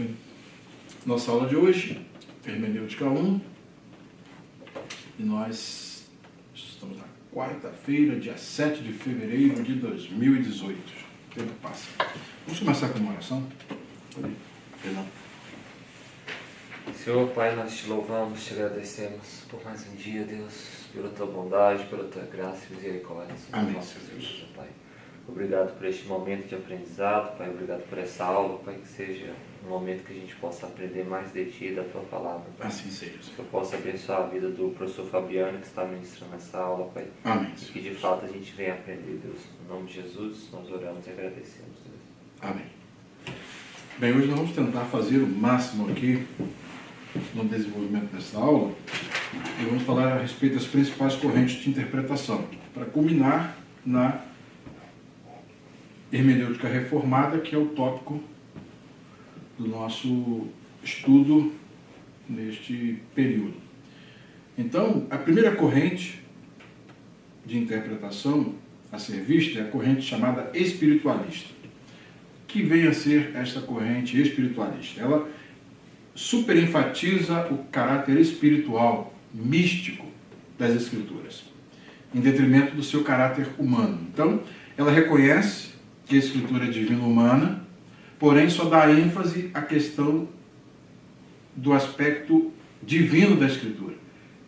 Bem, nossa aula de hoje, Hermenêutica 1, e nós estamos na quarta-feira, dia 7 de fevereiro de 2018. O tempo passa. Vamos começar com uma oração? Perdão. Senhor Pai, nós te louvamos, te agradecemos por mais um dia, Deus, pela tua bondade, pela tua graça e misericórdia. Amém, Nossa Senhor vida, Deus. Pai. Obrigado por este momento de aprendizado, Pai. Obrigado por essa aula, Pai, que seja um momento que a gente possa aprender mais de Ti e da Tua Palavra, Pai. Assim seja. Que eu possa abençoar a vida do professor Fabiano, que está ministrando essa aula, Pai. Amém, E Senhor. que de fato a gente venha aprender, Deus. No nome de Jesus, nós oramos e agradecemos, Deus. Amém. Bem, hoje nós vamos tentar fazer o máximo aqui no desenvolvimento dessa aula e vamos falar a respeito das principais correntes de interpretação, para culminar na hermenêutica reformada, que é o tópico do nosso estudo neste período. Então, a primeira corrente de interpretação a ser vista é a corrente chamada espiritualista. Que vem a ser esta corrente espiritualista? Ela superenfatiza o caráter espiritual, místico das Escrituras, em detrimento do seu caráter humano. Então, ela reconhece que a Escritura é divino-humana, porém só dá ênfase à questão do aspecto divino da Escritura,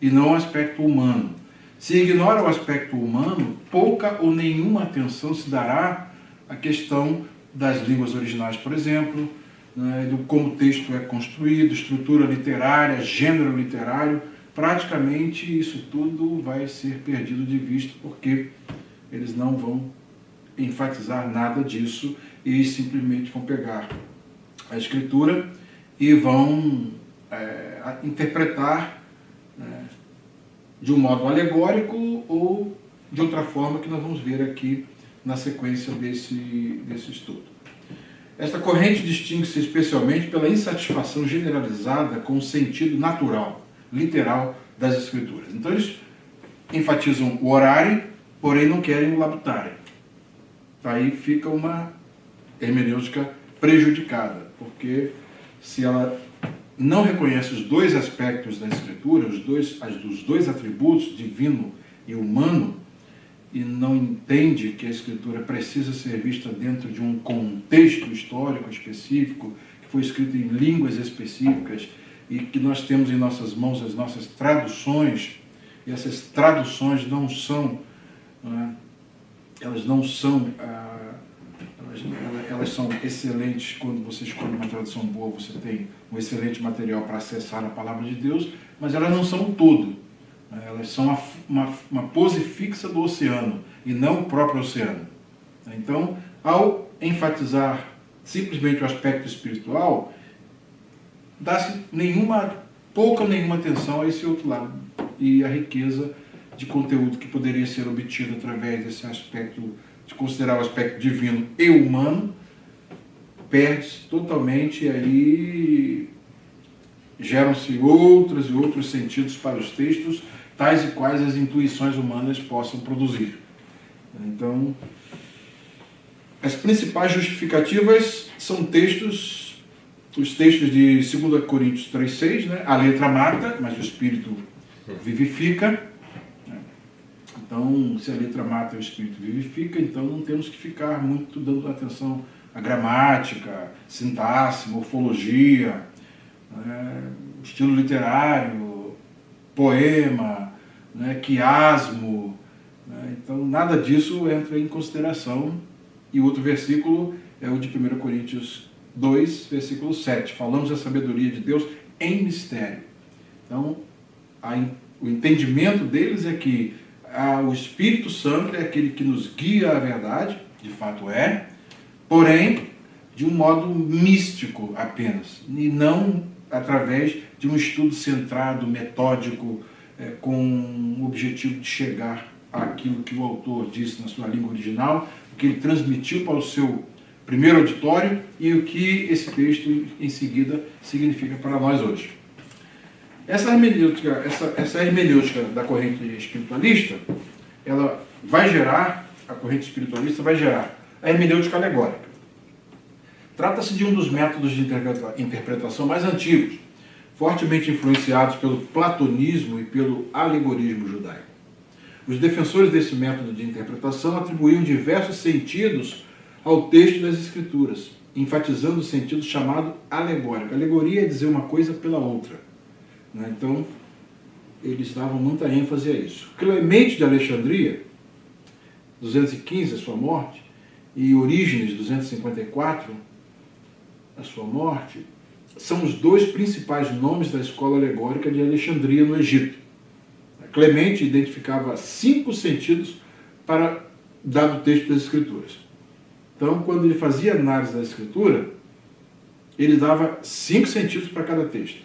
e não ao aspecto humano. Se ignora o aspecto humano, pouca ou nenhuma atenção se dará à questão das línguas originais, por exemplo, né, do como o texto é construído, estrutura literária, gênero literário. Praticamente isso tudo vai ser perdido de vista, porque eles não vão enfatizar nada disso e simplesmente vão pegar a Escritura e vão interpretar de um modo alegórico ou de outra forma que nós vamos ver aqui na sequência desse estudo. Esta corrente distingue-se especialmente pela insatisfação generalizada com o sentido natural, literal das Escrituras. Então eles enfatizam o horário, porém não querem o labutário. Aí fica uma hermenêutica prejudicada, porque se ela não reconhece os dois aspectos da Escritura, os dois atributos, divino e humano, e não entende que a Escritura precisa ser vista dentro de um contexto histórico específico, que foi escrito em línguas específicas, e que nós temos em nossas mãos as nossas traduções, e essas traduções não são... Elas são excelentes. Quando você escolhe uma tradução boa, você tem um excelente material para acessar a palavra de Deus, mas elas não são o todo. Elas são uma pose fixa do oceano e não o próprio oceano. Então, ao enfatizar simplesmente o aspecto espiritual, dá-se pouca ou nenhuma atenção a esse outro lado e a riqueza de conteúdo que poderia ser obtido através desse aspecto, de considerar o aspecto divino e humano, perde-se totalmente, e aí geram-se outros e outros sentidos para os textos, tais e quais as intuições humanas possam produzir. Então, as principais justificativas são os textos de 2 Coríntios 3,6, né? A letra mata, mas o Espírito vivifica. Então, se a letra mata e o Espírito vivifica, então não temos que ficar muito dando atenção à gramática, sintaxe, morfologia, estilo literário, poema, quiasmo. Então, nada disso entra em consideração. E o outro versículo é o de 1 Coríntios 2, versículo 7. Falamos da sabedoria de Deus em mistério. Então, o entendimento deles é que o Espírito Santo é aquele que nos guia à verdade, de fato é, porém, de um modo místico apenas, e não através de um estudo centrado, metódico, com o objetivo de chegar àquilo que o autor disse na sua língua original, o que ele transmitiu para o seu primeiro auditório e o que esse texto em seguida significa para nós hoje. Essa hermenêutica da corrente espiritualista, a corrente espiritualista vai gerar a hermenêutica alegórica. Trata-se de um dos métodos de interpretação mais antigos, fortemente influenciados pelo platonismo e pelo alegorismo judaico. Os defensores desse método de interpretação atribuíam diversos sentidos ao texto das Escrituras, enfatizando o sentido chamado alegórico. Alegoria é dizer uma coisa pela outra, né? Então, eles davam muita ênfase a isso. Clemente de Alexandria, 215, a sua morte, e Orígenes, 254, a sua morte, são os dois principais nomes da escola alegórica de Alexandria, no Egito. Clemente identificava 5 sentidos para dado texto das Escrituras. Então, quando ele fazia análise da Escritura, ele dava 5 sentidos para cada texto.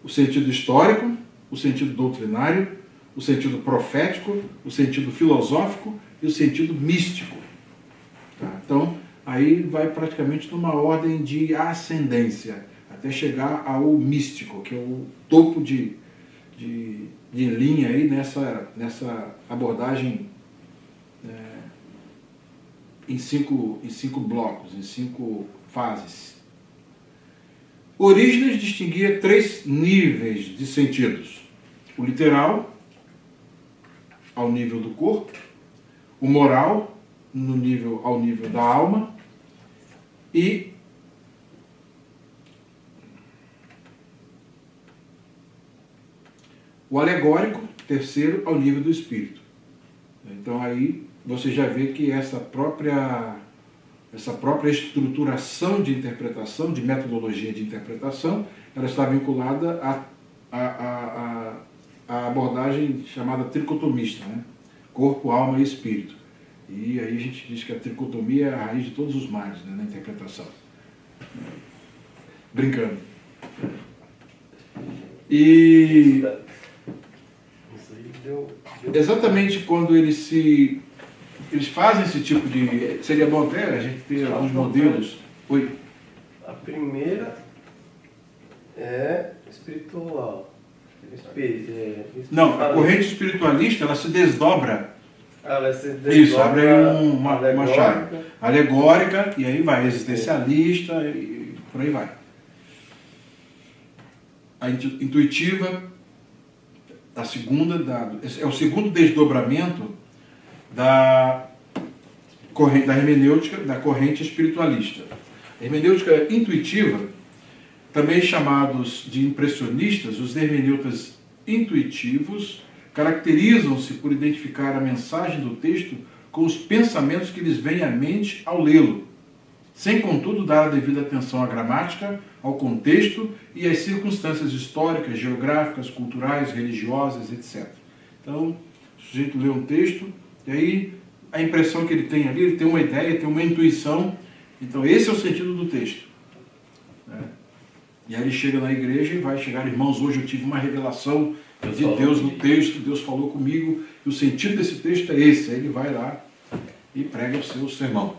O sentido histórico, o sentido doutrinário, o sentido profético, o sentido filosófico e o sentido místico. Tá? Então, aí vai praticamente numa ordem de ascendência, até chegar ao místico, que é o topo de linha aí nessa abordagem em cinco blocos, em 5 fases. Orígenes distinguia 3 níveis de sentidos: o literal, ao nível do corpo; o moral, ao nível da alma; e o alegórico, terceiro, ao nível do espírito. Então aí você já vê que essa própria estruturação de interpretação, de metodologia de interpretação, ela está vinculada à abordagem chamada tricotomista, né? Corpo, alma e espírito. E aí a gente diz que a tricotomia é a raiz de todos os males, né, na interpretação. Brincando. E exatamente quando eles fazem esse tipo de... Seria bom até a gente ter alguns modelos. Oi? A primeira é espiritual. Não, a corrente espiritualista, ela se desdobra. Ela se desdobra. Isso, abre uma chave. Alegórica, e aí vai. Existencialista, e por aí vai. A intuitiva, a segunda, é o segundo desdobramento da hermenêutica, da corrente espiritualista. A hermenêutica intuitiva, também chamados de impressionistas, os hermeneutas intuitivos caracterizam-se por identificar a mensagem do texto com os pensamentos que lhes vêm à mente ao lê-lo, sem, contudo, dar a devida atenção à gramática, ao contexto e às circunstâncias históricas, geográficas, culturais, religiosas, etc. Então, o sujeito lê um texto, e aí a impressão que ele tem ali, ele tem uma ideia, tem uma intuição. Então, esse é o sentido do texto, né? E aí ele chega na igreja e vai chegar: irmãos, hoje eu tive uma revelação de Deus no texto, Deus falou comigo, e o sentido desse texto é esse. Aí ele vai lá e prega o seu sermão.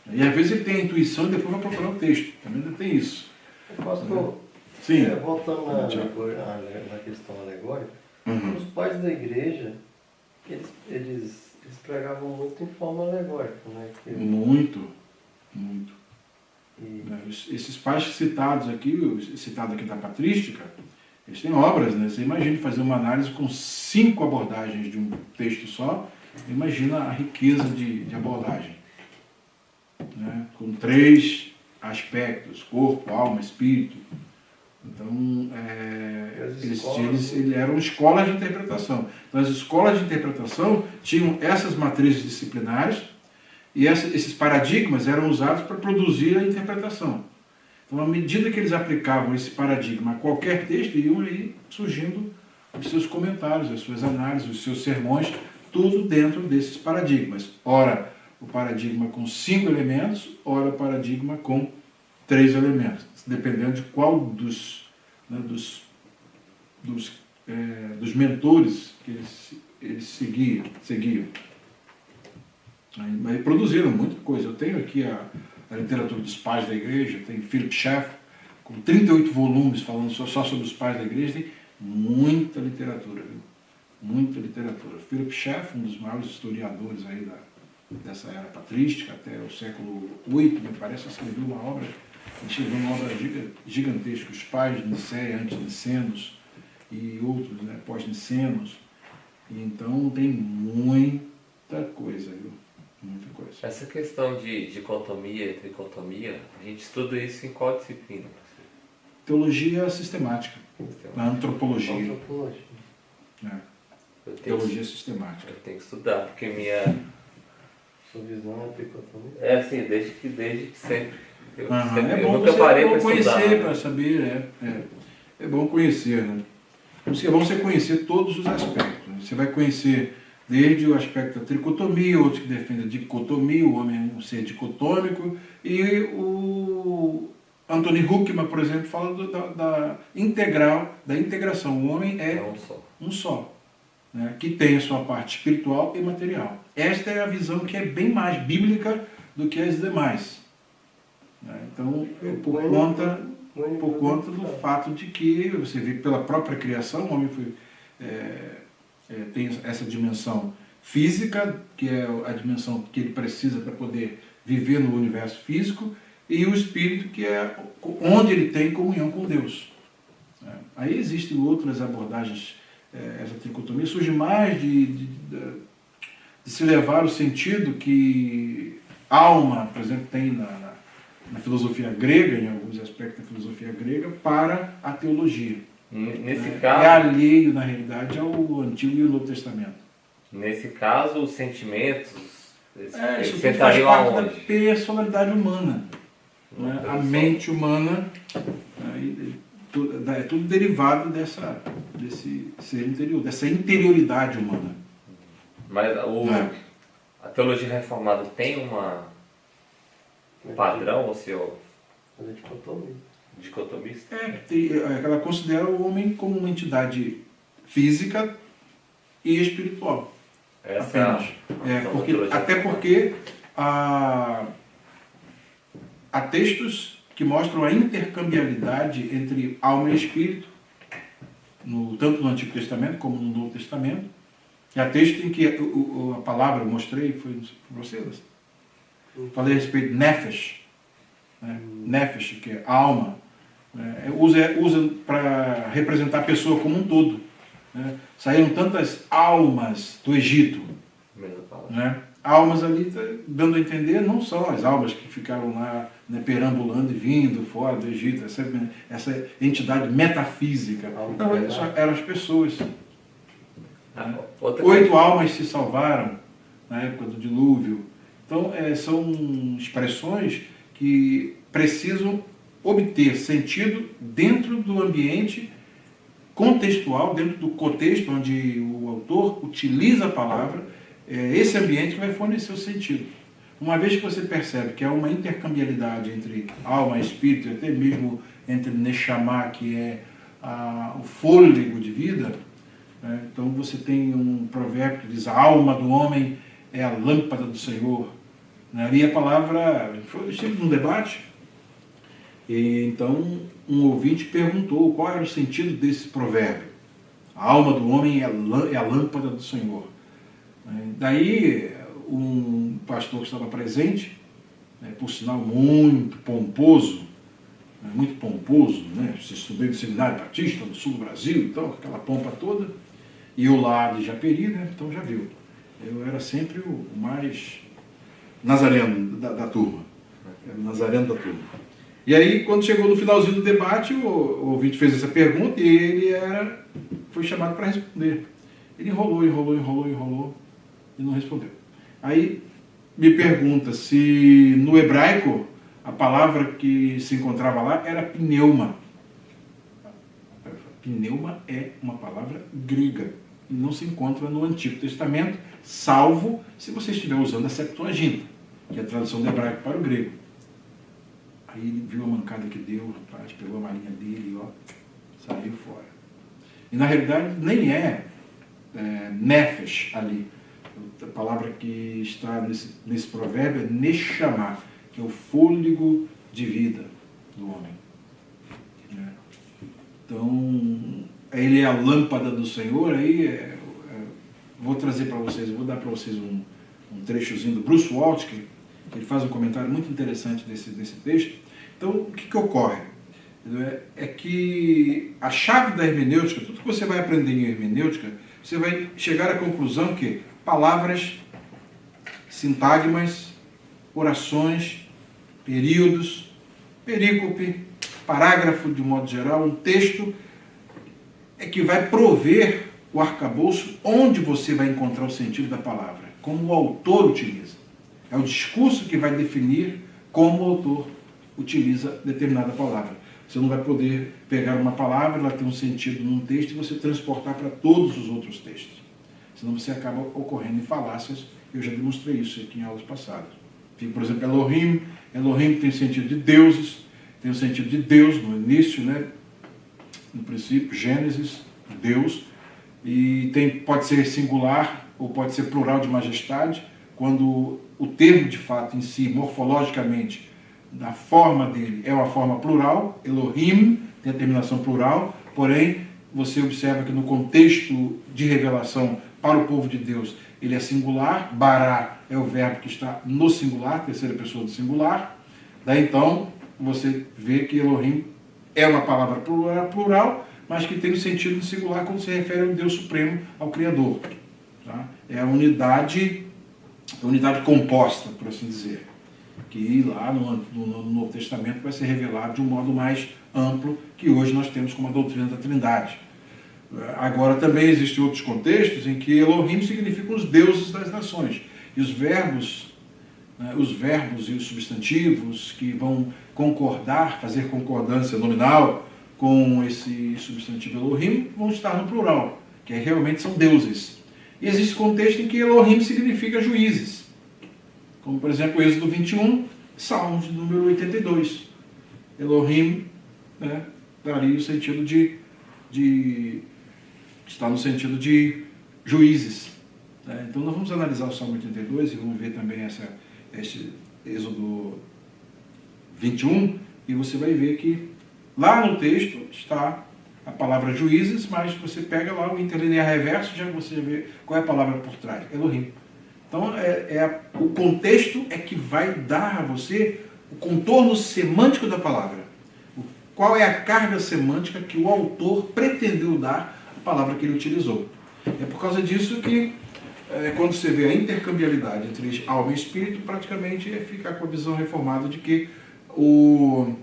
E às vezes ele tem a intuição e depois vai procurar o texto. Também ainda tem isso. Pastor, sim. Voltando na questão alegórica, os pais da igreja, eles pregavam muito em forma alegórica, né? Muito. Esses pais citados aqui, citado aqui da patrística, eles têm obras, né? Você imagina fazer uma análise com 5 abordagens de um texto só, imagina a riqueza de abordagem, né? Com 3 aspectos: corpo, alma, espírito. Então, eles eram escolas de interpretação. Então, as escolas de interpretação tinham essas matrizes disciplinares, e esses paradigmas eram usados para produzir a interpretação. Então, à medida que eles aplicavam esse paradigma a qualquer texto, iam aí surgindo os seus comentários, as suas análises, os seus sermões, tudo dentro desses paradigmas. Ora, o paradigma com 5 elementos, ora, o paradigma com 3 elementos, dependendo de qual dos mentores que eles seguiam. Mas produziram muita coisa. Eu tenho aqui a literatura dos pais da igreja, tem Philip Schaff, com 38 volumes falando só sobre os pais da igreja. Tem muita literatura, viu? Muita literatura. Philip Schaff, um dos maiores historiadores aí dessa era patrística, até o século VIII, me parece, escreveu uma obra, escreveu uma obra gigantesca, os pais de Nicéia, antes-nicenos e outros, né, pós-nicenos. E então tem muita coisa, viu? Muita coisa. Essa questão de dicotomia e tricotomia, a gente estuda isso em qual disciplina? Teologia sistemática, na antropologia. Antropologia. Teologia sistemática. Eu tenho que estudar, porque minha... Sua visão é tricotomia? É assim, desde que sempre. Eu É eu bom nunca você parei para conhecer, estudar. para saber, é bom conhecer, né? Por isso que é bom você conhecer todos os aspectos. Né? Você vai conhecer desde o aspecto da tricotomia, outros que defendem a dicotomia, o homem é um ser dicotômico, e o Anthony Huckman, por exemplo, fala da integração. O homem é um só, né? Que tem a sua parte espiritual e material. Esta é a visão que é bem mais bíblica do que as demais. Né? Então, por conta do fato de que você vê pela própria criação, o homem tem essa dimensão física, que é a dimensão que ele precisa para poder viver no universo físico, e o espírito, que é onde ele tem comunhão com Deus. Aí existem outras abordagens, essa tricotomia surge mais de se levar o sentido que alma, por exemplo, tem na filosofia grega, em alguns aspectos da filosofia grega, para a teologia. Nesse caso, é alheio, na realidade, ao Antigo e ao Novo Testamento. Nesse caso, os sentimentos, eles isso tudo faz sentariam parte da aonde? personalidade humana. Né? A mente humana é tudo derivado desse ser interior, dessa interioridade humana. Mas a teologia reformada tem um padrão, ou seja, dicotomista? Ela considera o homem como uma entidade física e espiritual. Essa até porque há textos que mostram a intercambiabilidade entre alma e espírito, tanto no Antigo Testamento como no Novo Testamento. E há textos em que a palavra, eu mostrei, foi para vocês. Falei a respeito de nefesh, né? Nefesh, que é alma, usa para representar a pessoa como um todo. Né? Saíram tantas almas do Egito, né? Almas ali, dando a entender, não são as almas que ficaram lá, né, perambulando e vindo fora do Egito, essa entidade metafísica. Não, eram as pessoas. Né? 8 almas se salvaram na época do dilúvio. Então, são expressões que precisam obter sentido dentro do ambiente contextual, dentro do contexto onde o autor utiliza a palavra. É esse ambiente que vai fornecer o sentido. Uma vez que você percebe que há uma intercambiabilidade entre alma e espírito, até mesmo entre Neshama, que é o fôlego de vida, né? Então você tem um provérbio que diz: a alma do homem é a lâmpada do Senhor. Né? E a palavra estive num debate, e então um ouvinte perguntou qual era o sentido desse provérbio. A alma do homem é a lâmpada do Senhor. Daí um pastor que estava presente, por sinal muito pomposo, né? Se estudei no Seminário Batista do Sul do Brasil, então aquela pompa toda, e eu lá de Japeri, né? Então já viu, eu era sempre o mais nazareno da turma, nazareno da turma. E aí, quando chegou no finalzinho do debate, o ouvinte fez essa pergunta e ele foi chamado para responder. Ele enrolou e não respondeu. Aí me pergunta se no hebraico a palavra que se encontrava lá era pneuma. Pneuma é uma palavra grega e não se encontra no Antigo Testamento, salvo se você estiver usando a Septuaginta, que é a tradução do hebraico para o grego. Aí ele viu a mancada que deu, rapaz, pegou a malinha dele e saiu fora. E na realidade nem é nefesh ali. A palavra que está nesse provérbio é neshama, que é o fôlego de vida do homem. Então, ele é a lâmpada do Senhor. Aí vou trazer para vocês, vou dar para vocês um um trechozinho do Bruce Waltke, que ele faz um comentário muito interessante desse texto. Então, o que ocorre? É que a chave da hermenêutica, tudo que você vai aprender em hermenêutica, você vai chegar à conclusão que palavras, sintagmas, orações, períodos, perícope, parágrafo de modo geral, um texto é que vai prover o arcabouço onde você vai encontrar o sentido da palavra, como o autor utiliza. É o discurso que vai definir como o autor utiliza determinada palavra. Você não vai poder pegar uma palavra, ela tem um sentido num texto e você transportar para todos os outros textos. Senão você acaba ocorrendo em falácias. Eu já demonstrei isso aqui em aulas passadas. Por exemplo, Elohim. Elohim tem o sentido de deuses, tem o sentido de Deus no início, né? No princípio, Gênesis, Deus. E pode ser singular ou pode ser plural de majestade, quando o termo de fato em si, morfologicamente, da forma dele, é uma forma plural, Elohim, tem a terminação plural, porém, você observa que no contexto de revelação para o povo de Deus, ele é singular, bará é o verbo que está no singular, terceira pessoa do singular, daí então, você vê que Elohim é uma palavra plural, mas que tem o sentido de singular quando se refere ao Deus Supremo, ao Criador. Tá? É a unidade composta, por assim dizer, que lá no Novo Testamento vai ser revelado de um modo mais amplo, que hoje nós temos como a doutrina da Trindade. Agora, também existem outros contextos em que Elohim significa os deuses das nações. E os verbos e os substantivos que vão concordar, fazer concordância nominal com esse substantivo Elohim, vão estar no plural, que realmente são deuses. E existe contexto em que Elohim significa juízes, como por exemplo Êxodo 21, Salmos número 82. Elohim, né, daria o sentido está no sentido de juízes. Né? Então nós vamos analisar o Salmo 82 e vamos ver também esse Êxodo 21, e você vai ver que lá no texto está a palavra juízes, mas você pega lá o interlinear reverso e você vê qual é a palavra por trás, Elohim. Então o contexto é que vai dar a você o contorno semântico da palavra. Qual é a carga semântica que o autor pretendeu dar à palavra que ele utilizou. É por causa disso que quando você vê a intercambiabilidade entre alma e espírito, praticamente fica com a visão reformada de que o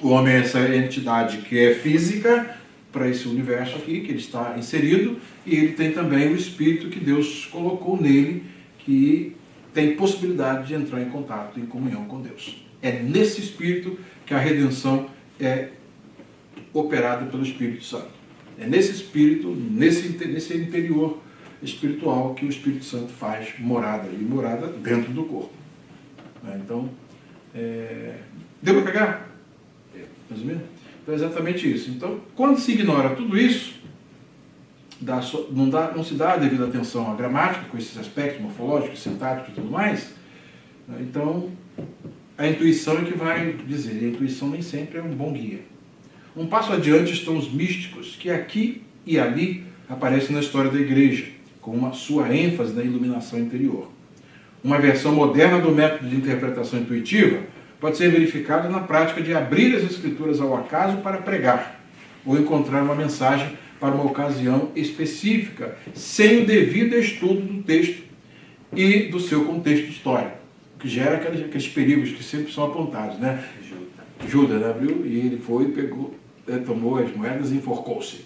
homem é essa entidade que é física para esse universo aqui, que ele está inserido, e ele tem também o espírito que Deus colocou nele, que tem possibilidade de entrar em contato, em comunhão com Deus. É nesse espírito que a redenção é operada pelo Espírito Santo. É nesse espírito, nesse interior espiritual que o Espírito Santo faz morada, e morada dentro do corpo. Então, deu para pegar? Mais ou menos? Então é exatamente isso. Então, quando se ignora tudo isso, não se dá a devida atenção à gramática, com esses aspectos morfológicos, sintáticos e tudo mais, então a intuição é que vai dizer. A intuição nem sempre é um bom guia. Um passo adiante estão os místicos, que aqui e ali aparecem na história da igreja, com uma sua ênfase na iluminação interior. Uma versão moderna do método de interpretação intuitiva pode ser verificada na prática de abrir as escrituras ao acaso para pregar, ou encontrar uma mensagem para uma ocasião específica, sem o devido estudo do texto e do seu contexto histórico, o que gera aqueles perigos que sempre são apontados, né? Judas, né, abriu, e ele foi, pegou, tomou as moedas e enforcou-se.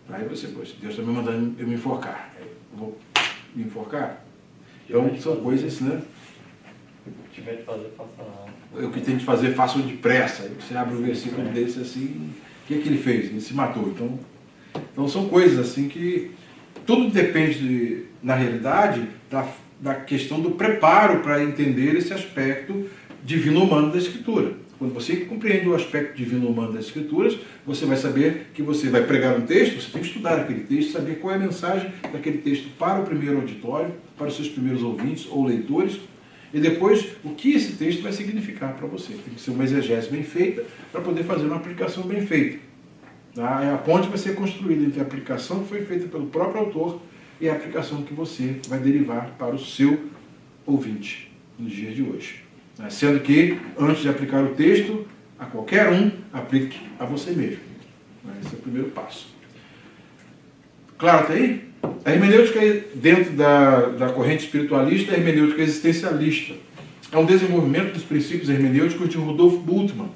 Aí você, poxa, Deus está me mandando eu me enforcar. Eu vou me enforcar? Então são coisas, né? O que tiver de fazer, faça lá. O que tem de fazer, faça depressa. Aí você abre um versículo desse assim, o que é que ele fez? Ele se matou. Então são coisas assim que tudo depende, na realidade, da questão do preparo para entender esse aspecto divino-humano da Escritura. Quando você compreende o aspecto divino-humano das Escrituras, você vai saber que você vai pregar um texto, você tem que estudar aquele texto, saber qual é a mensagem daquele texto para o primeiro auditório, para os seus primeiros ouvintes ou leitores, e depois o que esse texto vai significar para você. Tem que ser uma exegese bem feita para poder fazer uma aplicação bem feita. A ponte vai ser construída entre a aplicação que foi feita pelo próprio autor e a aplicação que você vai derivar para o seu ouvinte nos dias de hoje. Sendo que, antes de aplicar o texto a qualquer um, aplique a você mesmo. Esse é o primeiro passo. Claro, até aí? A hermenêutica, dentro da corrente espiritualista, é a hermenêutica existencialista. É um desenvolvimento dos princípios hermenêuticos de Rudolf Bultmann,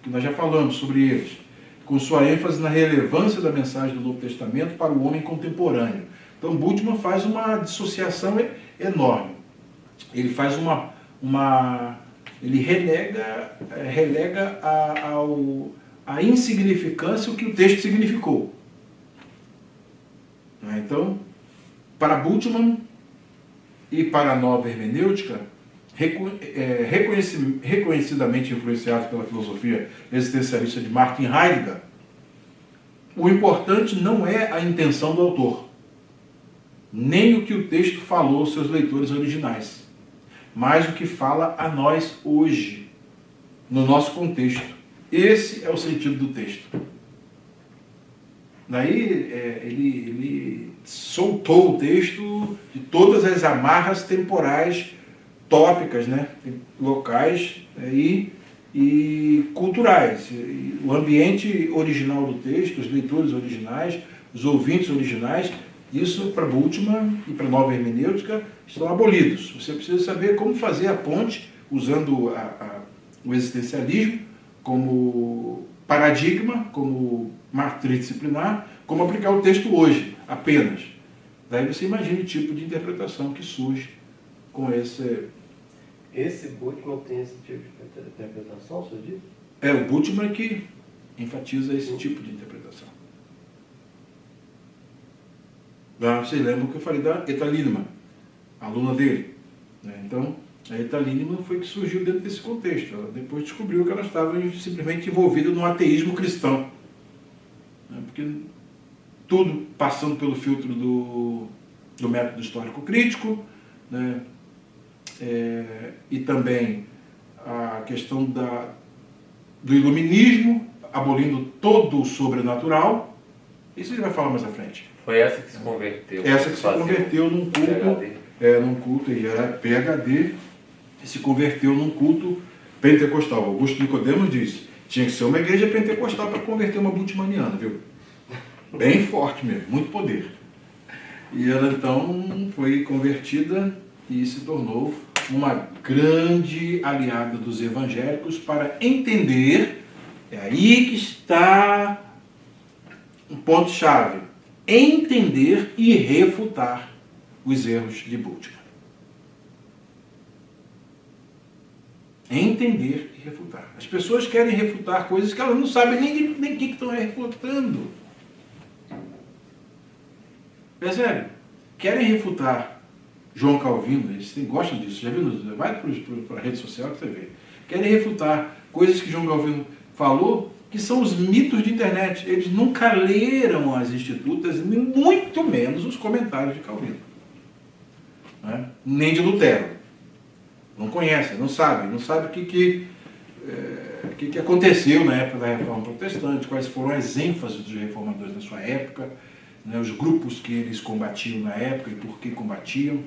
que nós já falamos sobre eles, com sua ênfase na relevância da mensagem do Novo Testamento para o homem contemporâneo. Então, Bultmann faz uma dissociação enorme. Ele faz ele relega a insignificância o que o texto significou. Então, para Bultmann e para a nova hermenêutica, reconhecidamente influenciados pela filosofia existencialista de Martin Heidegger, o importante não é a intenção do autor, nem o que o texto falou aos seus leitores originais, mas o que fala a nós hoje, no nosso contexto. Esse é o sentido do texto. Daí ele soltou o texto de todas as amarras temporais, tópicas, né, locais e culturais. O ambiente original do texto, os leitores originais, os ouvintes originais, isso para Bultmann e para a nova hermenêutica estão abolidos. Você precisa saber como fazer a ponte, usando o existencialismo como paradigma, como matriz disciplinar, como aplicar o texto hoje, apenas. Daí você imagina o tipo de interpretação que surge com esse... Esse Bultmann tem esse tipo de interpretação, você diz? É o Bultmann que enfatiza esse tipo de interpretação. Vocês lembram que eu falei da Etta Lindemann, aluna dele. Então, a Etta Lindemann foi que surgiu dentro desse contexto. Ela depois descobriu que ela estava simplesmente envolvida no ateísmo cristão. Porque tudo passando pelo filtro do método histórico crítico, né? E também a questão do iluminismo, abolindo todo o sobrenatural. Isso ele vai falar mais à frente. Foi essa que se converteu. Essa que se converteu num culto, e era PhD, e se converteu num culto pentecostal. Augusto Nicodemos disse, tinha que ser uma igreja pentecostal para converter uma bultmanniana, viu? Bem forte mesmo, muito poder. E ela então foi convertida e se tornou uma grande aliada dos evangélicos para entender, é aí que está um ponto-chave, entender e refutar os erros de Bultmann. Entender e refutar. As pessoas querem refutar coisas que elas não sabem nem o que estão refutando. Percebe? Querem refutar João Calvino, eles gostam disso, já viu? Vai para a rede social que você vê. Querem refutar coisas que João Calvino falou, que são os mitos de internet. Eles nunca leram as institutas, muito menos os comentários de Calvino. Né? Nem de Lutero. Não conhecem, não sabem o que aconteceu na época da Reforma Protestante, quais foram as ênfases dos reformadores da sua época, né, os grupos que eles combatiam na época e por que combatiam.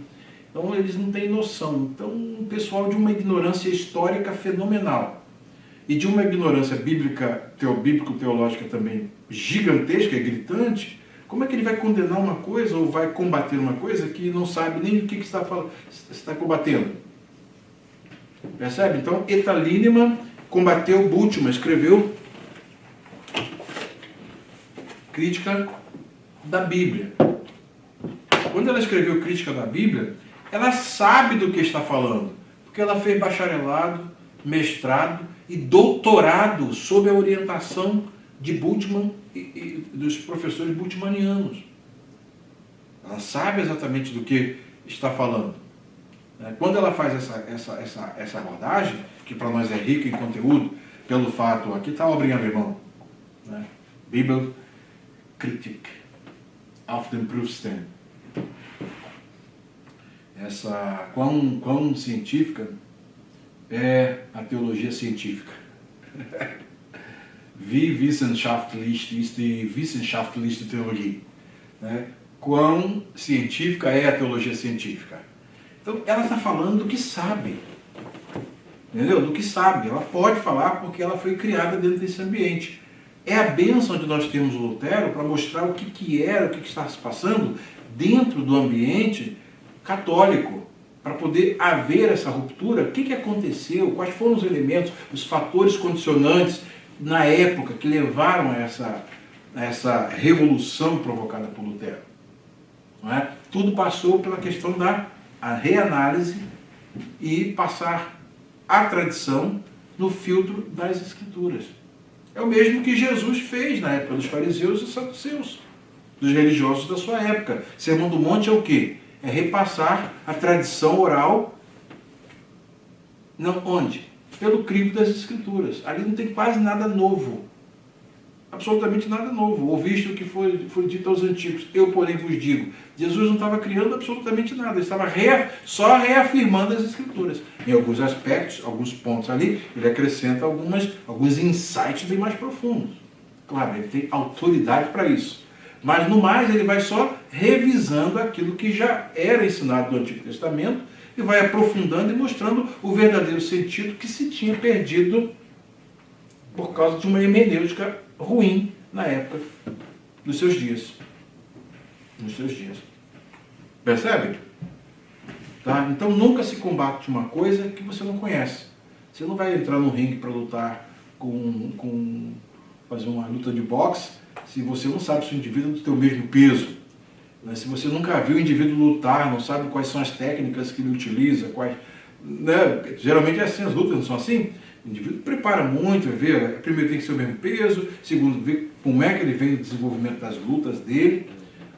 Então eles não têm noção. Então um pessoal de uma ignorância histórica fenomenal e de uma ignorância bíblico-teológica também gigantesca e gritante, como é que ele vai condenar uma coisa ou vai combater uma coisa que não sabe nem o que está combatendo? Percebe? Então, Etta Lindemann combateu Bultmann, escreveu Crítica da Bíblia. Quando ela escreveu Crítica da Bíblia, ela sabe do que está falando, porque ela fez bacharelado, mestrado e doutorado sob a orientação de Bultmann e dos professores bultmannianos. Ela sabe exatamente do que está falando. Quando ela faz essa abordagem, que para nós é rica em conteúdo, pelo fato, aqui está a obrinha, meu irmão, né? Bibelkritik auf dem Prüfstein. Essa, quão científica é a teologia científica. Wie wissenschaftlich ist die wissenschaftliche Theologie? Quão científica é a teologia científica? Então, ela está falando do que sabe. Entendeu? Do que sabe. Ela pode falar porque ela foi criada dentro desse ambiente. É a bênção de nós termos o Lutero para mostrar o que era, o que está se passando dentro do ambiente católico, para poder haver essa ruptura. O que aconteceu, quais foram os elementos, os fatores condicionantes na época que levaram a essa revolução provocada por Lutero. Não é? Tudo passou pela questão da reanálise e passar a tradição no filtro das Escrituras. É o mesmo que Jesus fez na época dos fariseus e saduceus, dos religiosos da sua época. Sermão do Monte é o quê? É repassar a tradição oral, não onde? Pelo crivo das Escrituras. Ali não tem quase nada novo. Absolutamente nada novo. Ouviste o que foi dito aos antigos. Eu, porém, vos digo. Jesus não estava criando absolutamente nada. Ele estava só reafirmando as Escrituras. Em alguns aspectos, alguns pontos ali, ele acrescenta alguns insights bem mais profundos. Claro, ele tem autoridade para isso. Mas, no mais, ele vai só revisando aquilo que já era ensinado no Antigo Testamento e vai aprofundando e mostrando o verdadeiro sentido que se tinha perdido por causa de uma hermenêutica ruim na época dos seus dias. Nos seus dias. Percebe? Tá? Então, nunca se combate uma coisa que você não conhece. Você não vai entrar no ringue para lutar fazer uma luta de boxe se você não sabe se o indivíduo é do teu mesmo peso, né? Se você nunca viu o indivíduo lutar, não sabe quais são as técnicas que ele utiliza, né? Geralmente é assim, as lutas não são assim. O indivíduo prepara muito, vê, primeiro tem que ser o mesmo peso, segundo, vê como é que ele vem no desenvolvimento das lutas dele,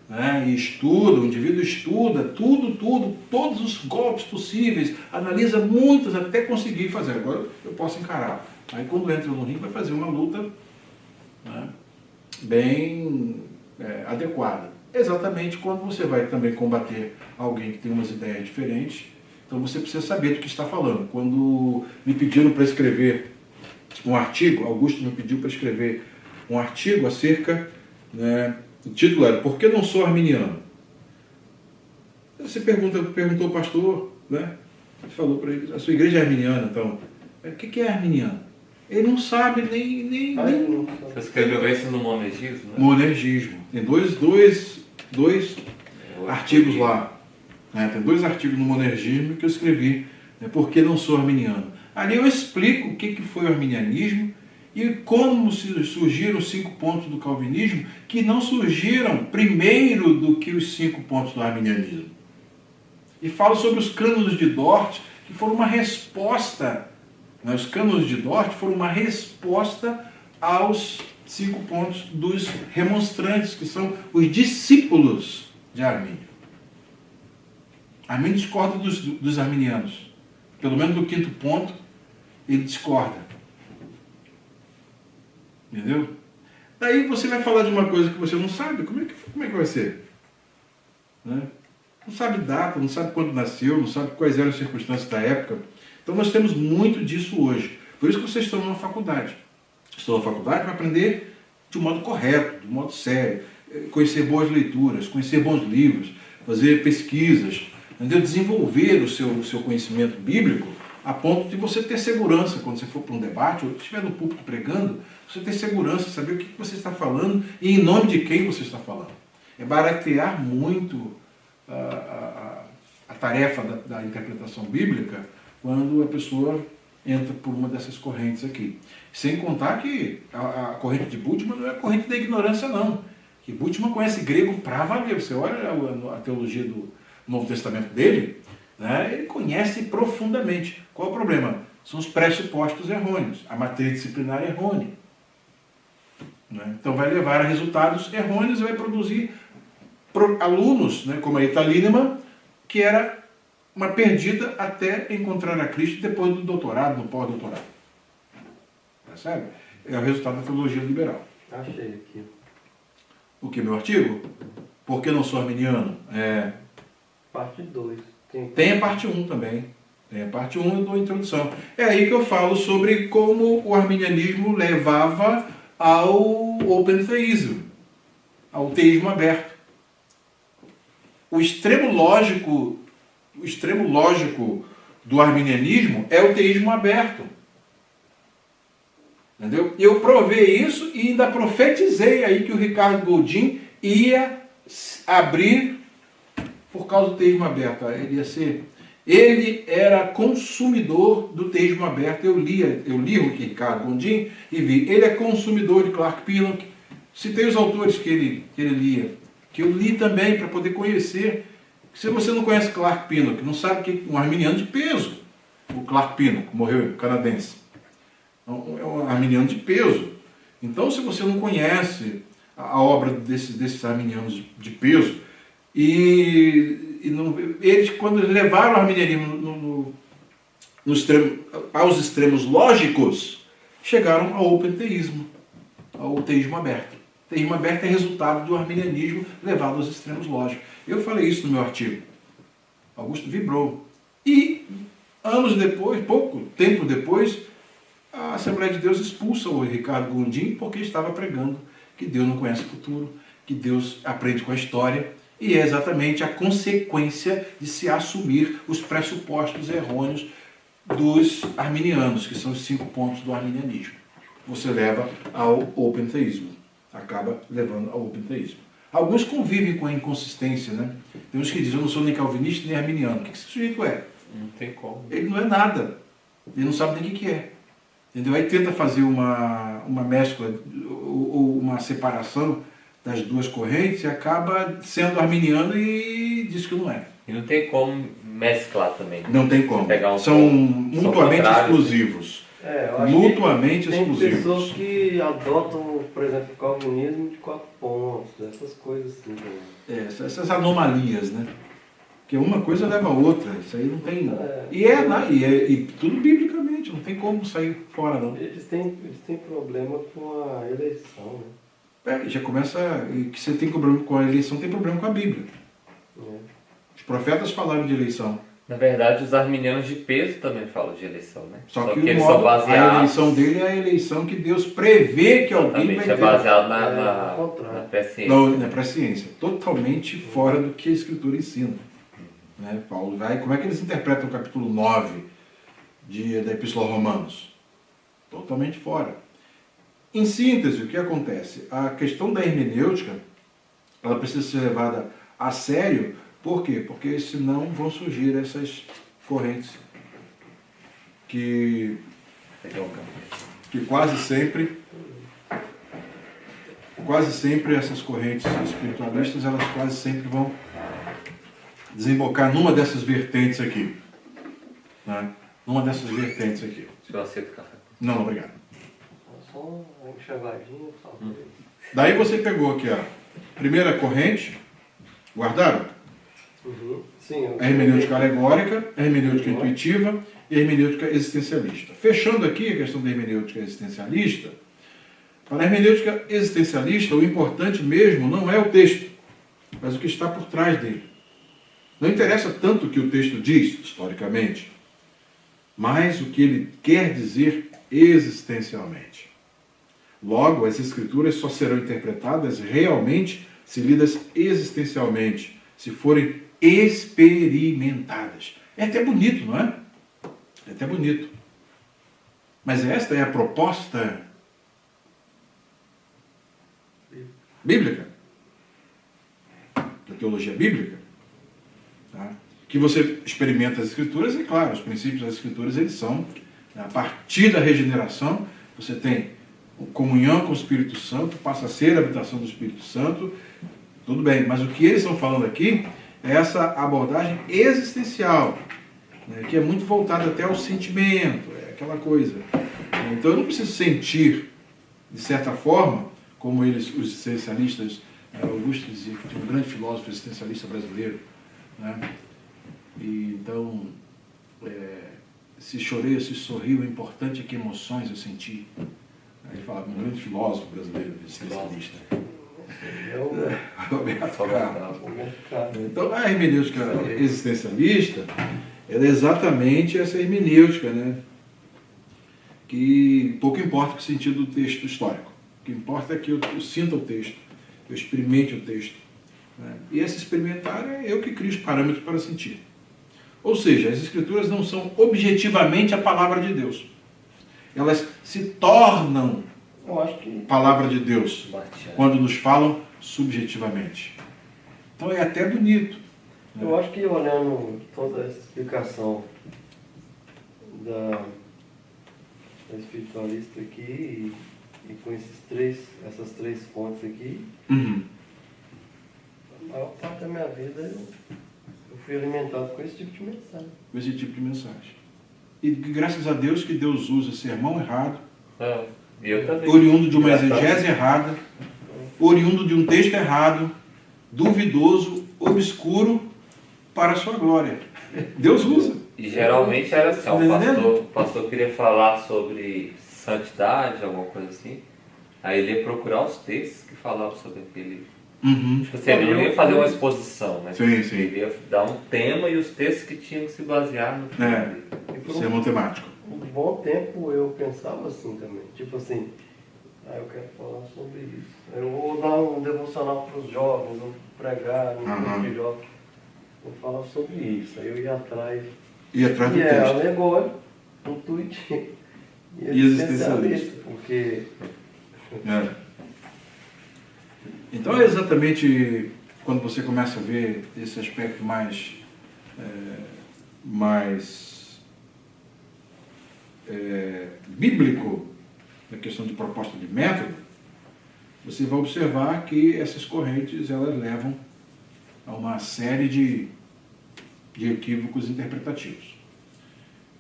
né? E estuda, o indivíduo estuda todos os golpes possíveis, analisa muitos até conseguir fazer. Agora eu posso encarar. Aí quando entra no ringue vai fazer uma luta, né, bem adequada. Exatamente quando você vai também combater alguém que tem umas ideias diferentes, então você precisa saber do que está falando. Quando me pediram para escrever um artigo, Augusto me pediu para escrever um artigo acerca, né, o título era Por que não sou arminiano? Você perguntou ao pastor, né, ele falou para ele, a sua igreja é arminiana, então, o que é arminiano? Ele não sabe nem... Você escreveu isso no monergismo, né? Monergismo. Tem dois artigos lá. Né? Tem 2 artigos no monergismo que eu escrevi. Né? Por que não sou arminiano? Ali eu explico o que foi o arminianismo e como surgiram os 5 pontos do calvinismo, que não surgiram primeiro do que os 5 pontos do arminianismo. E falo sobre os cânones de Dort, que foram uma resposta. Os cânones de Dort foram uma resposta aos 5 pontos dos remonstrantes, que são os discípulos de Armínio. Armínio discorda dos arminianos. Pelo menos do 5º ponto, ele discorda. Entendeu? Daí você vai falar de uma coisa que você não sabe, como é que vai ser? Né? Não sabe data, não sabe quando nasceu, não sabe quais eram as circunstâncias da época. Então nós temos muito disso hoje. Por isso que vocês estão na faculdade. Estão na faculdade para aprender de um modo correto, de um modo sério, conhecer boas leituras, conhecer bons livros, fazer pesquisas, entendeu? Desenvolver o seu conhecimento bíblico a ponto de você ter segurança quando você for para um debate ou estiver no púlpito pregando, você ter segurança, saber o que você está falando e em nome de quem você está falando. É baratear muito a tarefa da interpretação bíblica quando a pessoa entra por uma dessas correntes aqui. Sem contar que a corrente de Bultmann não é a corrente da ignorância, não. Que Bultmann conhece grego pra valer. Você olha a teologia do Novo Testamento dele, né, ele conhece profundamente. Qual é o problema? São os pressupostos errôneos, a matriz disciplinar errônea. Né? Então vai levar a resultados errôneos e vai produzir alunos, né, como a Rita Lineman, que era uma perdida até encontrar a Cristo depois do doutorado, no pós-doutorado. Percebe? É o resultado da teologia liberal. Achei aqui. O que, meu artigo? Por que não sou arminiano? Parte 2. Tem a parte 1 também. Tem a parte 1 eu dou a introdução. É aí que eu falo sobre como o arminianismo levava ao open theism, ao teísmo aberto. O extremo lógico o extremo lógico do arminianismo é o teísmo aberto. Entendeu? Eu provei isso e ainda profetizei aí que o Ricardo Goldin ia abrir por causa do teísmo aberto. Ele era consumidor do teísmo aberto. Eu li o Ricardo Goldin e vi. Ele é consumidor de Clark Pinnock. Citei os autores que ele lia, que eu li também para poder conhecer. Se você não conhece Clark Pinnock, não sabe que é um arminiano de peso. O Clark Pinnock, morreu, canadense. É um arminiano de peso. Então, se você não conhece a obra desses arminianos de peso, eles, quando levaram o arminianismo aos extremos lógicos, chegaram ao openteísmo, ao teísmo aberto. O teísmo aberto é resultado do arminianismo levado aos extremos lógicos. Eu falei isso no meu artigo. Augusto vibrou. E anos depois, pouco tempo depois, a Assembleia de Deus expulsa o Ricardo Goldin porque estava pregando que Deus não conhece o futuro, que Deus aprende com a história, e é exatamente a consequência de se assumir os pressupostos errôneos dos arminianos, que são os 5 pontos do arminianismo. Você leva ao openteísmo, acaba levando ao openteísmo. Alguns convivem com a inconsistência, né? Tem uns que dizem, eu não sou nem calvinista nem arminiano. O que esse sujeito é? Não tem como. Ele não é nada. Ele não sabe nem o que é. Entendeu? Aí tenta fazer uma mescla ou uma separação das duas correntes e acaba sendo arminiano e diz que não é. E não tem como mesclar também. Não tem como. São mutuamente exclusivos. Eu acho mutuamente que tem exclusivos. Pessoas que adotam, por exemplo, o calvinismo de 4 pontos, essas coisas assim. Essas anomalias, né? Porque uma coisa leva a outra. Isso aí não tem. E tudo biblicamente, não tem como sair fora, não. Eles têm problema com a eleição, né? Já começa. Que você tem problema com a eleição, tem problema com a Bíblia. Os profetas falaram de eleição. Na verdade, os arminianos de peso também falam de eleição, né? Só que eles são baseados... a eleição dele é a eleição que Deus prevê que alguém vai ter. É baseado na presciência. Não, na presciência. Totalmente fora do que a Escritura ensina. Né? Paulo vai... Como é que eles interpretam o capítulo 9 da Epístola aos Romanos? Totalmente fora. Em síntese, o que acontece? A questão da hermenêutica, ela precisa ser levada a sério. Por quê? Porque senão vão surgir essas correntes que quase sempre essas correntes espiritualistas, elas quase sempre vão desembocar numa dessas vertentes aqui. Né? Numa dessas vertentes aqui. Se eu aceito café. Não, obrigado. Só uma enxagadinha. Daí você pegou aqui a primeira corrente, guardaram? Sim, a hermenêutica alegórica, a hermenêutica intuitiva e a hermenêutica existencialista. Fechando aqui a questão da hermenêutica existencialista, para a hermenêutica existencialista, o importante mesmo não é o texto, mas o que está por trás dele. Não interessa tanto o que o texto diz, historicamente, mas o que ele quer dizer existencialmente. Logo, as escrituras só serão interpretadas realmente se lidas existencialmente, se forem experimentadas. É até bonito, não é? É até bonito. Mas esta é a proposta bíblica, da teologia bíblica, tá? Que você experimenta as escrituras, e claro, os princípios das escrituras, eles são, a partir da regeneração, você tem comunhão com o Espírito Santo, passa a ser a habitação do Espírito Santo, tudo bem, mas o que eles estão falando aqui é essa abordagem existencial, né, que é muito voltada até ao sentimento, é aquela coisa. Então eu não preciso sentir, de certa forma, como eles, os existencialistas, Augusto dizia que tinha um grande filósofo existencialista brasileiro, né? E então, se chorei ou se sorri, o importante é que emoções eu senti. Ele falava, um grande filósofo brasileiro existencialista. Então, a hermenêutica existencialista ela é exatamente essa hermenêutica, né? Que pouco importa o sentido do texto histórico. O que importa é que eu sinta o texto, eu experimente o texto. Né? E esse experimentar é eu que crio os parâmetros para sentir. Ou seja, as Escrituras não são objetivamente a palavra de Deus. Elas se tornam Eu acho que palavra de Deus quando nos falam subjetivamente. Então é até bonito. Eu acho que olhando toda essa explicação da espiritualista aqui e com essas três fontes aqui, a maior parte da minha vida eu fui alimentado com esse tipo de mensagem. Com esse tipo de mensagem. E graças a Deus que Deus usa sermão errado, Eu também. oriundo de uma exegese errada, oriundo de um texto errado, duvidoso, obscuro, para a sua glória. Deus usa. E geralmente era assim, o pastor queria falar sobre santidade, alguma coisa assim, aí ele ia procurar os textos que falavam sobre aquele... Tipo assim, ele não ia fazer uma exposição, né? Sim. Ele ia dar um tema e os textos que tinham que se basear no tema dele. Sermão temático. Um bom tempo eu pensava assim também, tipo assim, eu quero falar sobre isso. Eu vou dar um devocional para os jovens, vou pregar no grupo de jovens, vou falar sobre isso. Aí eu ia atrás. E atrás do texto. texto. Alegórico, intuitivo. E existencialista. Porque... Então é exatamente quando você começa a ver esse aspecto mais bíblico da questão de proposta de método, você vai observar que essas correntes elas levam a uma série de equívocos interpretativos.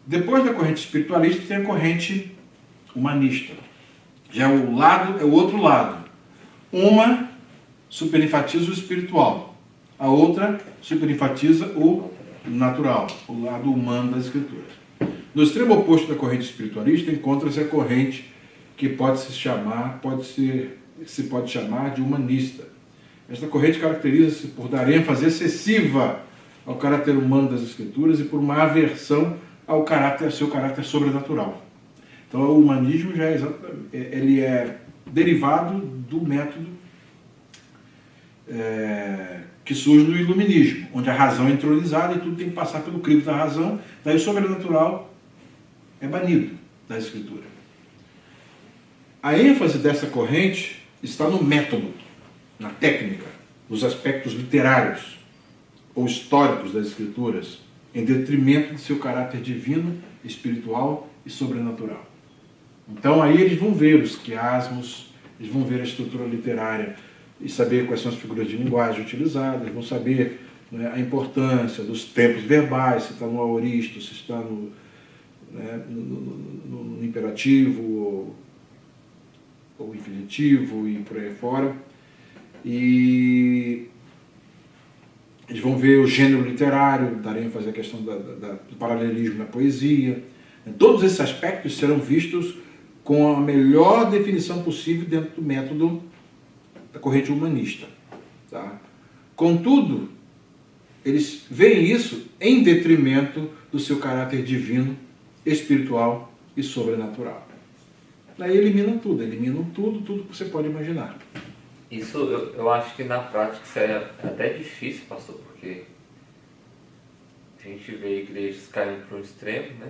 Depois da corrente espiritualista tem a corrente humanista. Já é o outro lado. Uma superenfatiza o espiritual, a outra superenfatiza o natural, o lado humano das Escrituras. No extremo oposto da corrente espiritualista encontra-se a corrente que se pode chamar de humanista. Esta corrente caracteriza-se por dar ênfase excessiva ao caráter humano das Escrituras e por uma aversão ao seu caráter sobrenatural. Então o humanismo já ele é derivado do método que surge no iluminismo, onde a razão é entronizada e tudo tem que passar pelo crivo da razão, daí o sobrenatural é banido da Escritura. A ênfase dessa corrente está no método, na técnica, nos aspectos literários ou históricos das Escrituras, em detrimento de seu caráter divino, espiritual e sobrenatural. Então aí eles vão ver os quiasmos, eles vão ver a estrutura literária e saber quais são as figuras de linguagem utilizadas, vão saber, né, a importância dos tempos verbais, se está no aoristo, se está no imperativo ou infinitivo e por aí fora. E eles vão ver o gênero literário, dar ênfase à questão do paralelismo na poesia. Todos esses aspectos serão vistos com a melhor definição possível dentro do método da corrente humanista. Tá? Contudo, eles veem isso em detrimento do seu caráter divino, espiritual e sobrenatural. Daí eliminam tudo que você pode imaginar. Isso eu acho que na prática isso é até difícil, pastor, porque a gente vê igrejas caindo para um extremo, né?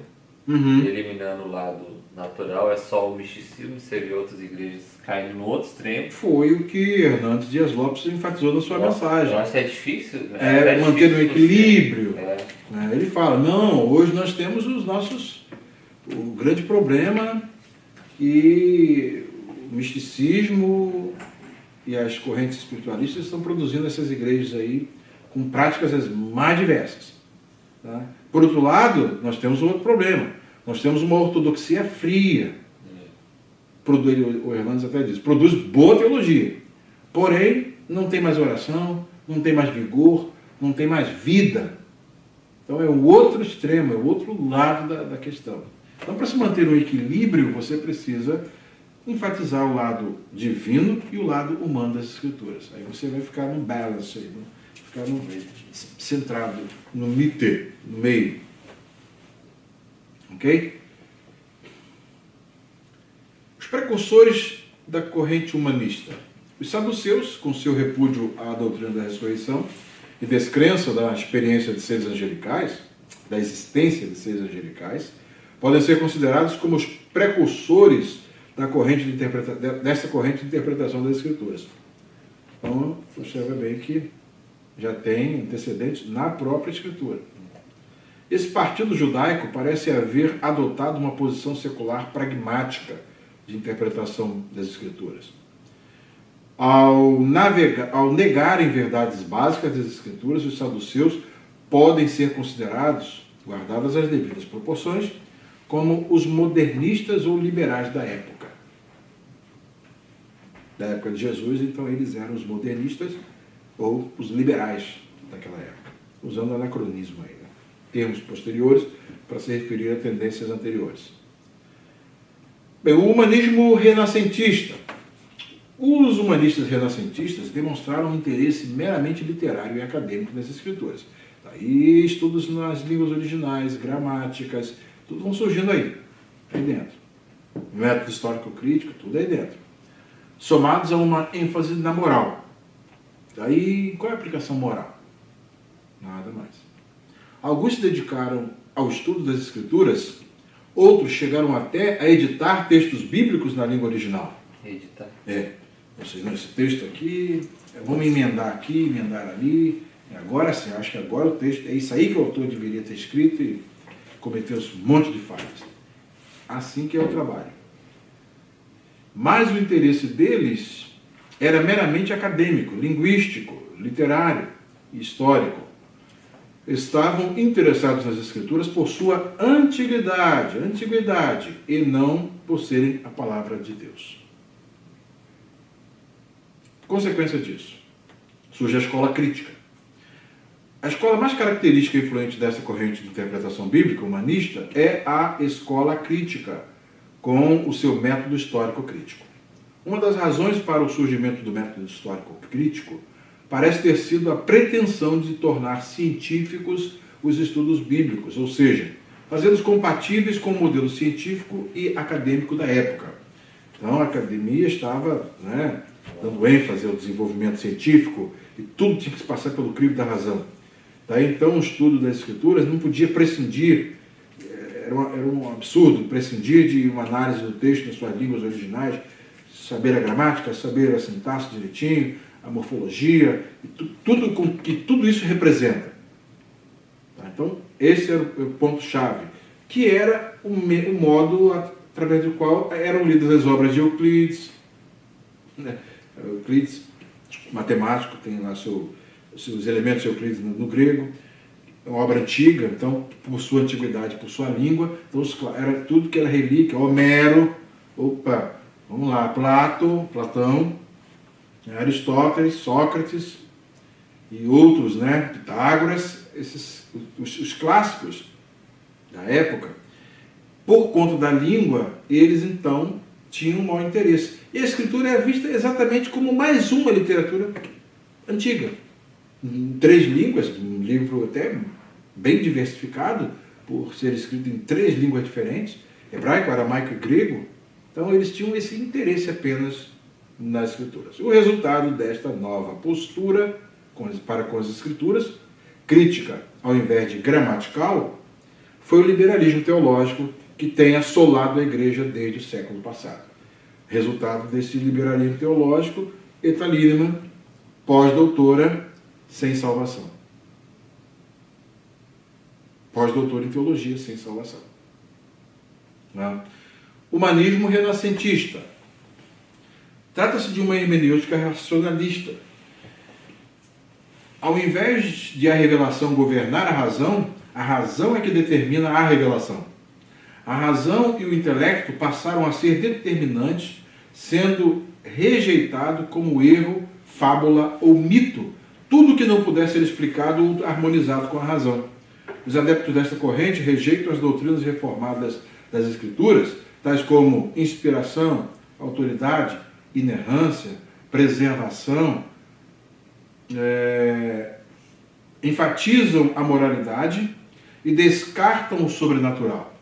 Eliminando o lado natural, é só o misticismo, você vê outras igrejas caindo no outro extremo. Foi o que Hernandes Dias Lopes enfatizou na sua mensagem. Eu acho que é difícil, né? Manter um equilíbrio. Ele fala, não, hoje nós temos o grande problema e o misticismo e as correntes espiritualistas estão produzindo essas igrejas aí com práticas as mais diversas. Tá? Por outro lado, nós temos um outro problema. Nós temos uma ortodoxia fria. O Hernandes até diz, produz boa teologia. Porém, não tem mais oração, não tem mais vigor, não tem mais vida. Então é o outro extremo, é o outro lado da questão. Então, para se manter um equilíbrio, você precisa enfatizar o lado divino e o lado humano das Escrituras. Aí você vai ficar no balance, aí, ficar centrado no mite, no meio. Ok? Os precursores da corrente humanista. Os saduceus, com seu repúdio à doutrina da ressurreição e descrença da experiência de seres angelicais, da existência de seres angelicais, podem ser considerados como os precursores dessa corrente de interpretação das Escrituras. Então, observa bem que já tem antecedentes na própria Escritura. Esse partido judaico parece haver adotado uma posição secular pragmática de interpretação das Escrituras. Ao negarem verdades básicas das Escrituras, os saduceus podem ser considerados, guardadas as devidas proporções, como os modernistas ou liberais da época. Da época de Jesus, então eles eram os modernistas ou os liberais daquela época, usando anacronismo aí, né? Termos posteriores para se referir a tendências anteriores. Bem, o humanismo renascentista. Os humanistas renascentistas demonstraram um interesse meramente literário e acadêmico nas escrituras. Daí estudos nas línguas originais, gramáticas, tudo vão surgindo aí dentro. Método histórico-crítico, tudo aí dentro. Somados a uma ênfase na moral. Daí, qual é a aplicação moral? Nada mais. Alguns se dedicaram ao estudo das escrituras, outros chegaram até a editar textos bíblicos na língua original. Editar? Ou seja, esse texto aqui, vamos emendar aqui, emendar ali, e agora sim, acho que agora o texto, é isso aí que o autor deveria ter escrito e cometeu um monte de falhas. Assim que é o trabalho. Mas o interesse deles era meramente acadêmico, linguístico, literário e histórico. Estavam interessados nas Escrituras por sua antiguidade, e não por serem a palavra de Deus. Consequência disso, surge a escola crítica. A escola mais característica e influente dessa corrente de interpretação bíblica humanista é a escola crítica, com o seu método histórico crítico. Uma das razões para o surgimento do método histórico crítico parece ter sido a pretensão de tornar científicos os estudos bíblicos, ou seja, fazê-los compatíveis com o modelo científico e acadêmico da época. Então a academia estava dando ênfase ao desenvolvimento científico e tudo tinha que se passar pelo crivo da razão. Daí então o estudo das Escrituras não podia prescindir, era um absurdo prescindir de uma análise do texto nas suas línguas originais, saber a gramática, saber a sintaxe direitinho, a morfologia, e tudo isso representa. Tá? Então, esse era o ponto-chave, que era o modo através do qual eram lidas as obras de Euclides. Euclides, matemático, tem lá seus elementos de Euclides no grego, é uma obra antiga, então, por sua antiguidade, por sua língua, então, era tudo que era relíquia, Homero, vamos lá, Platão, Aristóteles, Sócrates e outros, Pitágoras, os clássicos da época, por conta da língua, eles então tinham um maior interesse. E a escritura é vista exatamente como mais uma literatura antiga, em 3 línguas, um livro até bem diversificado, por ser escrito em 3 línguas diferentes, hebraico, aramaico e grego. Então eles tinham esse interesse apenas nas escrituras. O resultado desta nova postura para com as escrituras, crítica ao invés de gramatical, foi o liberalismo teológico que tem assolado a igreja desde o século passado. Resultado desse liberalismo teológico, Etta Lindman, pós-doutora sem salvação. Pós-doutora em teologia sem salvação. Humanismo renascentista. Trata-se de uma hermenêutica racionalista. Ao invés de a revelação governar a razão é que determina a revelação. A razão e o intelecto passaram a ser determinantes, sendo rejeitado como erro, fábula ou mito, tudo que não puder ser explicado ou harmonizado com a razão. Os adeptos desta corrente rejeitam as doutrinas reformadas das Escrituras, tais como inspiração, autoridade, inerrância, preservação, enfatizam a moralidade e descartam o sobrenatural.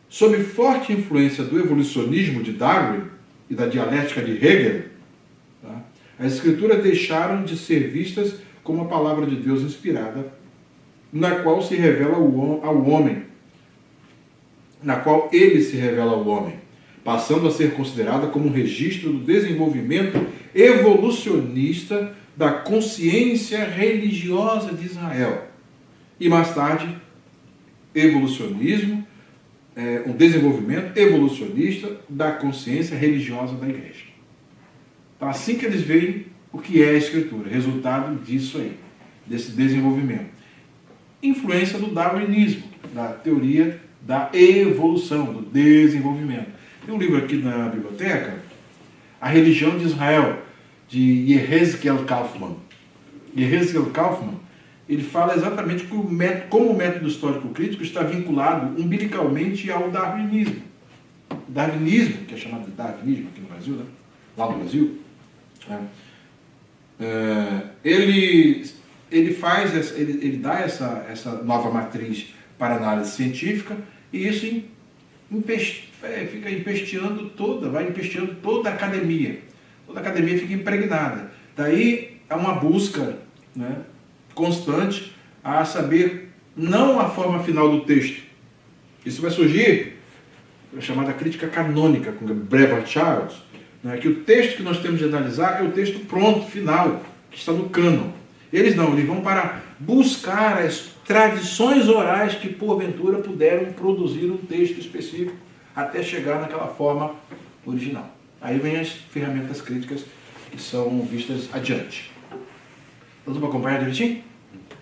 Sob forte influência do evolucionismo de Darwin e da dialética de Hegel, as Escrituras deixaram de ser vistas como a palavra de Deus inspirada na qual se revela ao homem, na qual ele se revela ao homem, passando a ser considerada como um registro do desenvolvimento evolucionista da consciência religiosa de Israel. E mais tarde, evolucionismo, um desenvolvimento evolucionista da consciência religiosa da igreja. Então, assim que eles veem o que é a Escritura, resultado disso aí, desse desenvolvimento. Influência do darwinismo, da teoria da evolução, do desenvolvimento. Tem um livro aqui na biblioteca, A Religião de Israel, de Yehezkel Kaufman. Yehezkel Kaufman, ele fala exatamente como o método histórico crítico está vinculado umbilicalmente ao darwinismo. O darwinismo, que é chamado de darwinismo aqui no Brasil, né? Lá no Brasil, ele dá essa nova matriz para análise científica, e isso fica empesteando vai empesteando toda a academia. Toda a academia fica impregnada. Daí há uma busca, né, constante a saber não a forma final do texto. Isso vai surgir a chamada crítica canônica, com Brevard Charles, né, que o texto que nós temos de analisar é o texto pronto, final, que está no cânon. Eles vão para buscar as tradições orais que porventura puderam produzir um texto específico até chegar naquela forma original. Aí vem as ferramentas críticas que são vistas adiante. Todos para acompanhar direitinho?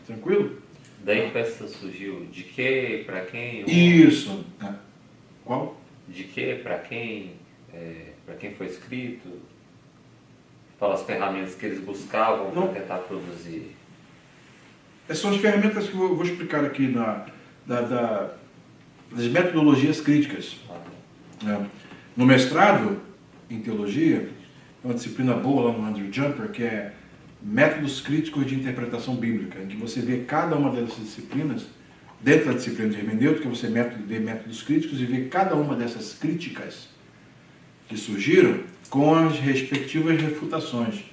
Tranquilo? Daí peça surgiu de que, para quem? Isso. Qual? De que, para quem foi escrito? Fala as ferramentas que eles buscavam para tentar produzir. Essas são as ferramentas que eu vou explicar aqui das metodologias críticas. No mestrado em teologia, é uma disciplina boa lá no Andrew Jumper, que é métodos críticos de interpretação bíblica, em que você vê cada uma dessas disciplinas, dentro da disciplina de hermenêutica, você vê métodos críticos e vê cada uma dessas críticas que surgiram com as respectivas refutações.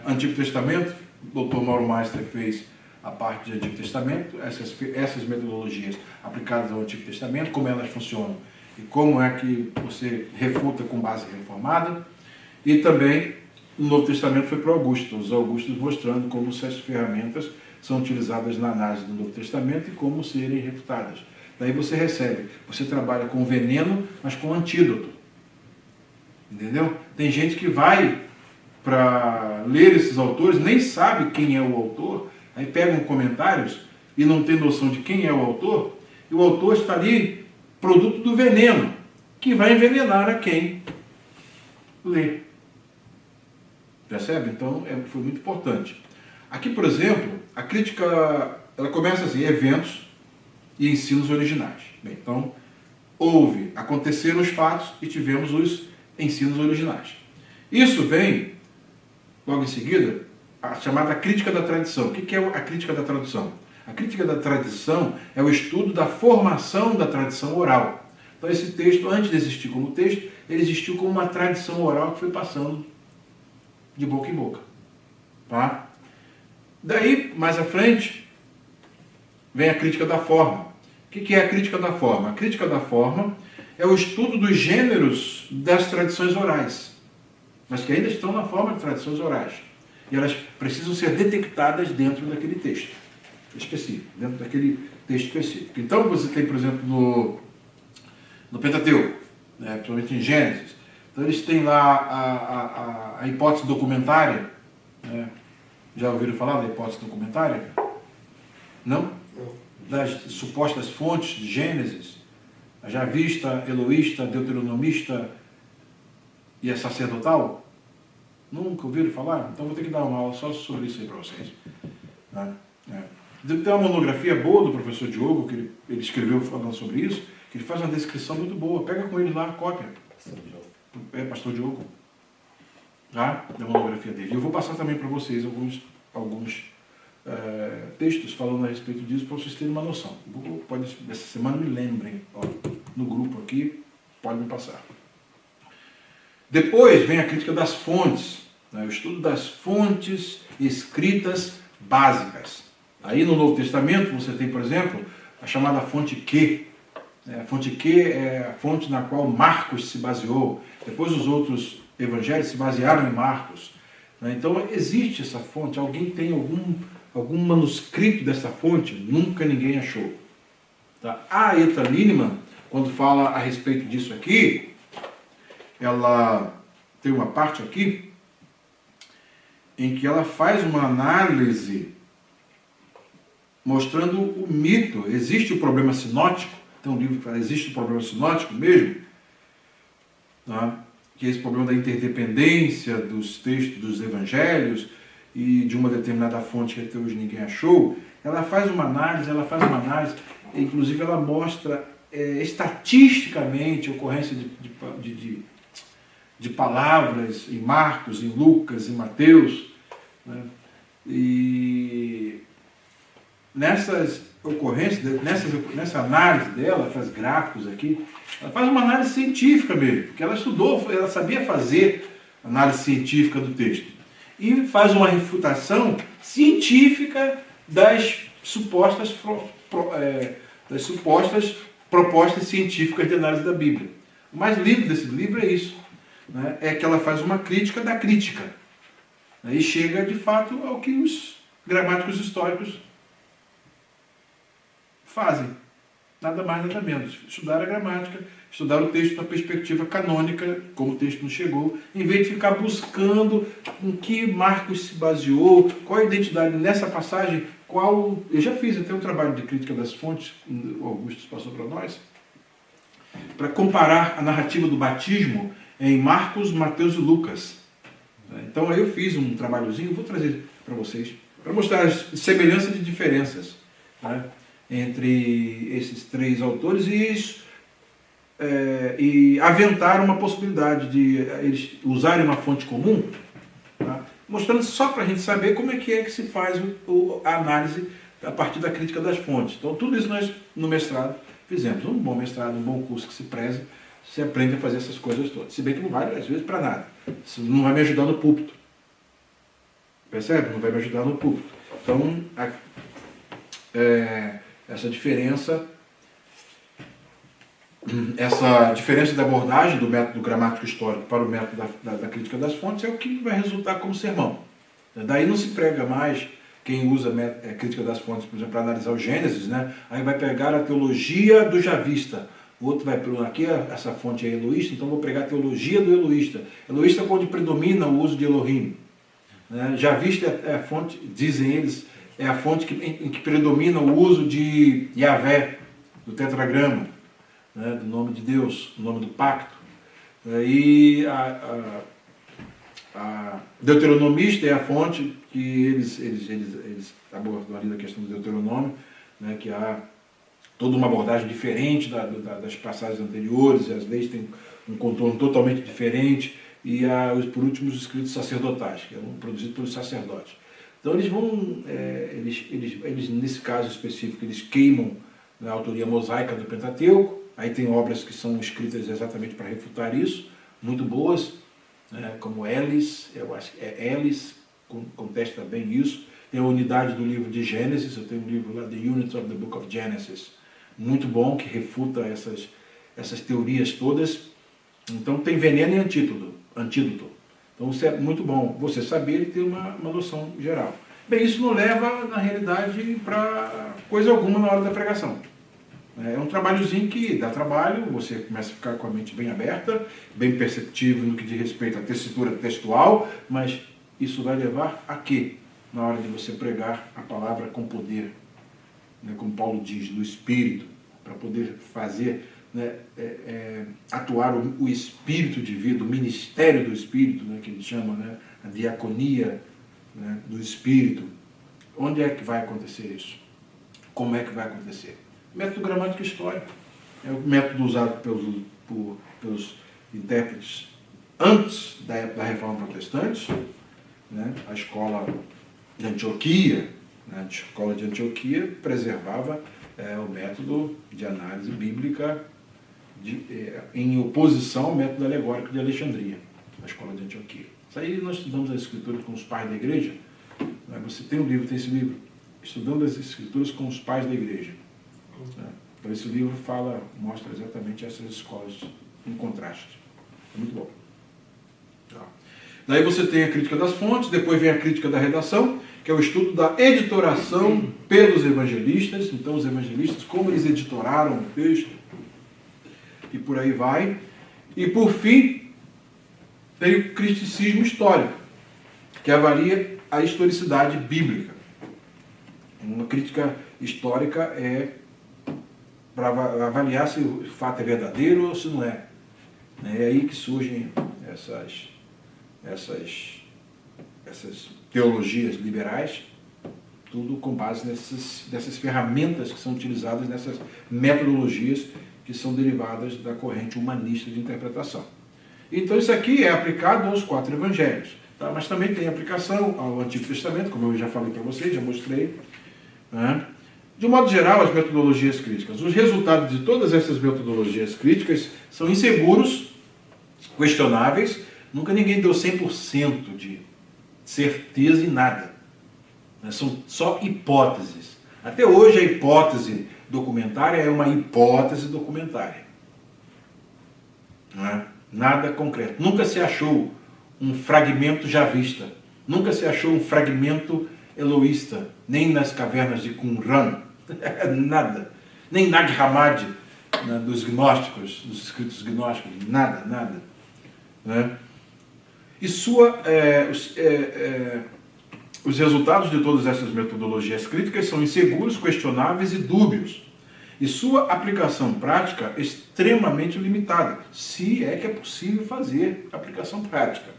Antigo Testamento, o Dr. Mauro Meister fez a parte de Antigo Testamento, essas metodologias aplicadas ao Antigo Testamento, como elas funcionam e como é que você refuta com base reformada. E também no Novo Testamento foi para Augusto, os Augustos mostrando como essas ferramentas são utilizadas na análise do Novo Testamento e como serem refutadas. Daí você trabalha com veneno, mas com antídoto. Entendeu? Tem gente que vai para ler esses autores, nem sabe quem é o autor, aí pegam comentários e não tem noção de quem é o autor, e o autor está ali, produto do veneno, que vai envenenar a quem lê. Percebe? Então, foi muito importante. Aqui, por exemplo, a crítica, ela começa assim, eventos e ensinos originais. Bem, então, aconteceram os fatos e tivemos os ensinos originais. Isso vem, logo em seguida, a chamada crítica da tradição. O que é a crítica da tradição? A crítica da tradição é o estudo da formação da tradição oral. Então esse texto, antes de existir como texto, ele existiu como uma tradição oral que foi passando de boca em boca. Tá? Daí, mais à frente, vem a crítica da forma. O que é a crítica da forma? A crítica da forma é o estudo dos gêneros das tradições orais, mas que ainda estão na forma de tradições orais. E elas precisam ser detectadas dentro daquele texto específico, dentro daquele texto específico. Então você tem, por exemplo, no Pentateuco, principalmente em Gênesis, então eles têm lá a hipótese documentária. Já ouviram falar da hipótese documentária? Não? Das supostas fontes de Gênesis, a javista, eloísta, deuteronomista e a sacerdotal? Nunca ouviram falar? Então vou ter que dar uma aula só sobre isso aí para vocês. Tem uma monografia boa do professor Diogo, que ele escreveu falando sobre isso, que ele faz uma descrição muito boa. Pega com ele lá a cópia. Pastor Diogo. Da monografia dele. Eu vou passar também para vocês alguns textos falando a respeito disso, para vocês terem uma noção. Essa semana me lembrem, no grupo aqui, pode me passar. Depois vem a crítica das fontes, o estudo das fontes escritas básicas. Aí no Novo Testamento você tem, por exemplo, a chamada fonte Q. A fonte Q é a fonte na qual Marcos se baseou. Depois os outros evangelhos se basearam em Marcos. Então existe essa fonte. Alguém tem algum manuscrito dessa fonte? Nunca ninguém achou. Tá? A Etta Linnemann, quando fala a respeito disso aqui, ela tem uma parte aqui em que ela faz uma análise mostrando o mito. Existe o problema sinótico. Tem um livro que fala, existe o problema sinótico mesmo, tá? Que é esse problema da interdependência dos textos dos evangelhos e de uma determinada fonte que até hoje ninguém achou. Ela faz uma análise, inclusive ela mostra estatisticamente a ocorrência de palavras em Marcos, em Lucas, em Mateus, né? E nessas ocorrências, nessa análise dela, faz gráficos aqui, ela faz uma análise científica mesmo, porque ela estudou, ela sabia fazer análise científica do texto. E faz uma refutação científica das supostas propostas científicas de análise da Bíblia. O mais lindo desse livro é isso, né? É que ela faz uma crítica da crítica, né? E chega de fato ao que os gramáticos históricos fazem. Nada mais, nada menos. Estudar a gramática, estudar o texto da perspectiva canônica, como o texto nos chegou, em vez de ficar buscando em que Marcos se baseou, qual a identidade nessa passagem, qual... Eu já fiz até um trabalho de crítica das fontes, o Augusto passou para nós, para comparar a narrativa do batismo em Marcos, Mateus e Lucas. Então aí eu fiz um trabalhozinho, vou trazer para vocês, para mostrar as semelhanças e diferenças, né, entre esses três autores e aventar uma possibilidade de eles usarem uma fonte comum, tá? Mostrando só para a gente saber como é que se faz a análise a partir da crítica das fontes. Então tudo isso nós no mestrado fizemos. Um bom mestrado, um bom curso que se preze, você aprende a fazer essas coisas todas. Se bem que não vale às vezes para nada. Isso não vai me ajudar no púlpito. Percebe? Não vai me ajudar no púlpito. Então, essa diferença da abordagem do método gramático histórico para o método da crítica das fontes é o que vai resultar como sermão. Daí não se prega mais quem usa a crítica das fontes, por exemplo, para analisar o Gênesis, né? Aí vai pegar a teologia do javista. O outro vai pegar aqui, essa fonte é eloísta, então vou pregar a teologia do eloísta. Eloísta é onde predomina o uso de Elohim. Né? Javista é a fonte, dizem eles, é a fonte em que predomina o uso de Yahvé, do tetragrama, né, do nome de Deus, do nome do pacto. E a deuteronomista é a fonte que eles abordam ali da questão do Deuteronômio, né, que há toda uma abordagem diferente das passagens anteriores, e as leis têm um contorno totalmente diferente, e por último os escritos sacerdotais, que eram produzidos pelos sacerdotes. Então eles vão, eles nesse caso específico, eles queimam a autoria mosaica do Pentateuco. Aí tem obras que são escritas exatamente para refutar isso, muito boas, como Ellis, eu acho que Ellis contesta bem isso. Tem a unidade do livro de Gênesis, eu tenho um livro lá, The Units of the Book of Genesis, muito bom, que refuta essas teorias todas. Então tem veneno e antídoto. Então isso é muito bom, você saber e ter uma noção geral. Bem, isso não leva, na realidade, para coisa alguma na hora da pregação. É um trabalhozinho que dá trabalho, você começa a ficar com a mente bem aberta, bem perceptível no que diz respeito à tessitura textual, mas isso vai levar a quê? Na hora de você pregar a palavra com poder, né, como Paulo diz, do Espírito, para poder fazer, né, atuar o Espírito de vida, o ministério do Espírito, né, que ele chama, né, a diaconia, né, do Espírito. Onde é que vai acontecer isso? Como é que vai acontecer? Método gramático histórico. É o método usado pelos intérpretes antes da Reforma Protestante, né? A escola de Antioquia, né? A escola de Antioquia preservava o método de análise bíblica em oposição ao método alegórico de Alexandria, a escola de Antioquia. Isso aí nós estudamos a Escritura com os pais da igreja. Você tem um livro, tem esse livro, Estudando as Escrituras com os Pais da Igreja. Então esse livro mostra exatamente essas escolas em contraste. É muito bom. Daí você tem a crítica das fontes, depois vem a crítica da redação, que é o estudo da editoração pelos evangelistas. Então os evangelistas, como eles editoraram o texto, e por aí vai. E por fim, tem o criticismo histórico, que avalia a historicidade bíblica. Uma crítica histórica é para avaliar se o fato é verdadeiro ou se não é. É aí que surgem essas teologias liberais, tudo com base nessas ferramentas que são utilizadas, nessas metodologias que são derivadas da corrente humanista de interpretação. Então isso aqui é aplicado aos 4 evangelhos, tá? Mas também tem aplicação ao Antigo Testamento, como eu já falei para vocês, já mostrei. Né? De um modo geral, as metodologias críticas. Os resultados de todas essas metodologias críticas são inseguros, questionáveis. Nunca ninguém deu 100% de certeza em nada. São só hipóteses. Até hoje a hipótese documentária é uma hipótese documentária. Não é? Nada concreto. Nunca se achou um fragmento javista. Nunca se achou um fragmento eloísta. Nem nas cavernas de Qumran. Nada. Nem Nag Hammadi, dos gnósticos, dos escritos gnósticos. Nada, nada. Né? E os resultados de todas essas metodologias críticas são inseguros, questionáveis e dúbios. E sua aplicação prática é extremamente limitada, se é que é possível fazer aplicação prática.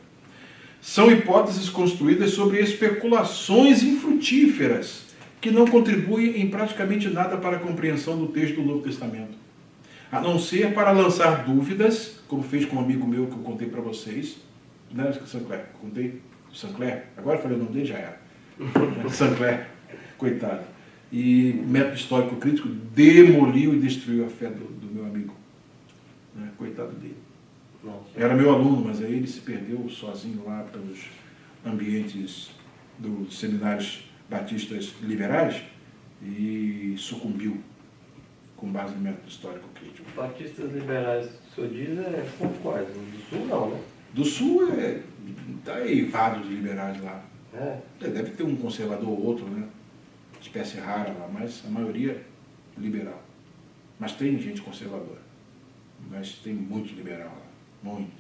São hipóteses construídas sobre especulações infrutíferas, que não contribuem em praticamente nada para a compreensão do texto do Novo Testamento, a não ser para lançar dúvidas, como fez com um amigo meu que eu contei para vocês, né, Sancler, contei, Sancler, agora eu falei o nome dele, já era, Sancler, coitado. E método histórico crítico demoliu e destruiu a fé do meu amigo. Né? Coitado dele. Nossa. Era meu aluno, mas aí ele se perdeu sozinho lá pelos ambientes dos seminários batistas liberais e sucumbiu com base no método histórico crítico. Batistas liberais, o senhor diz, são quais? Do Sul não, né? Do Sul está eivado de liberais lá. Deve ter um conservador ou outro, né? Espécie rara lá, mas a maioria liberal. Mas tem gente conservadora. Mas tem muito liberal lá, muito.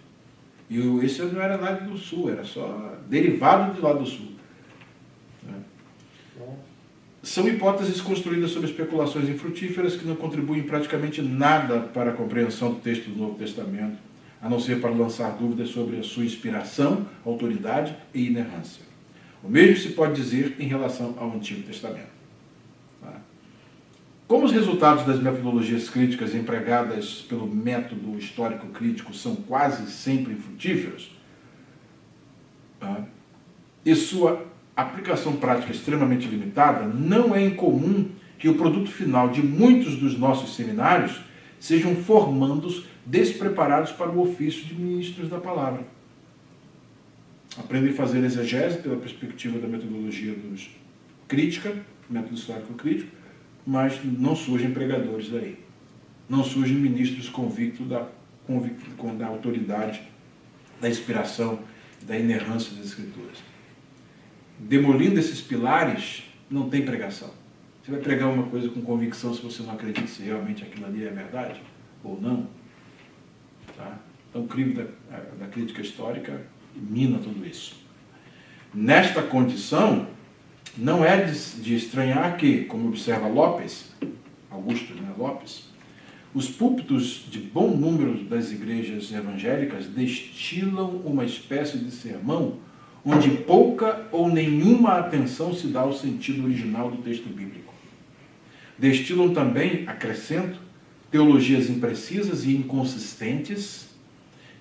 E esse não era nada do Sul, era só derivado de lá do Sul. Né? São hipóteses construídas sobre especulações infrutíferas que não contribuem praticamente nada para a compreensão do texto do Novo Testamento, a não ser para lançar dúvidas sobre a sua inspiração, autoridade e inerrância. O mesmo se pode dizer em relação ao Antigo Testamento. Como os resultados das metodologias críticas empregadas pelo método histórico crítico são quase sempre infrutíferos, e sua aplicação prática extremamente limitada, não é incomum que o produto final de muitos dos nossos seminários sejam formandos despreparados para o ofício de ministros da palavra. Aprendem a fazer exegese pela perspectiva da metodologia crítica, método histórico crítico, mas não surgem pregadores daí. Não surgem ministros convictos da autoridade, da inspiração, da inerrância das Escrituras. Demolindo esses pilares, não tem pregação. Você vai pregar uma coisa com convicção se você não acredita se realmente aquilo ali é verdade ou não. Tá? Então, o crime da crítica histórica mina tudo isso. Nesta condição, não é de estranhar que, como observa Augusto Lopes, os púlpitos de bom número das igrejas evangélicas destilam uma espécie de sermão onde pouca ou nenhuma atenção se dá ao sentido original do texto bíblico. Destilam também, acrescento, teologias imprecisas e inconsistentes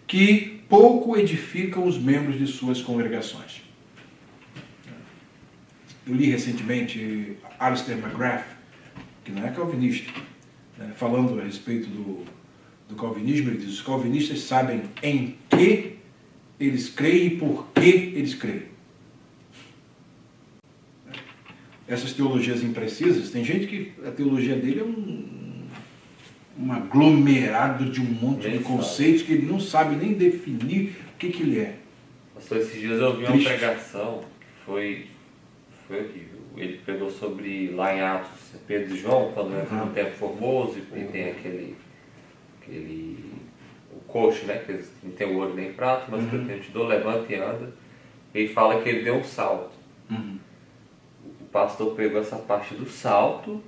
que pouco edificam os membros de suas congregações. Eu li recentemente Alistair McGrath, que não é calvinista, né, falando a respeito do calvinismo. Ele diz: os calvinistas sabem em que eles creem e por que eles creem. essas teologias imprecisas, tem gente que a teologia dele é um aglomerado de um monte de conceitos que ele não sabe nem definir o que ele é. Pastor, esses dias eu vi uma pregação, foi horrível. Ele pregou sobre, lá em Atos, Pedro e João, quando entra no Templo Formoso, e tem o coxo, né, que não tem ouro nem prata, mas que eu te dou, levanta e anda. Ele fala que ele deu um salto. O pastor pegou essa parte do salto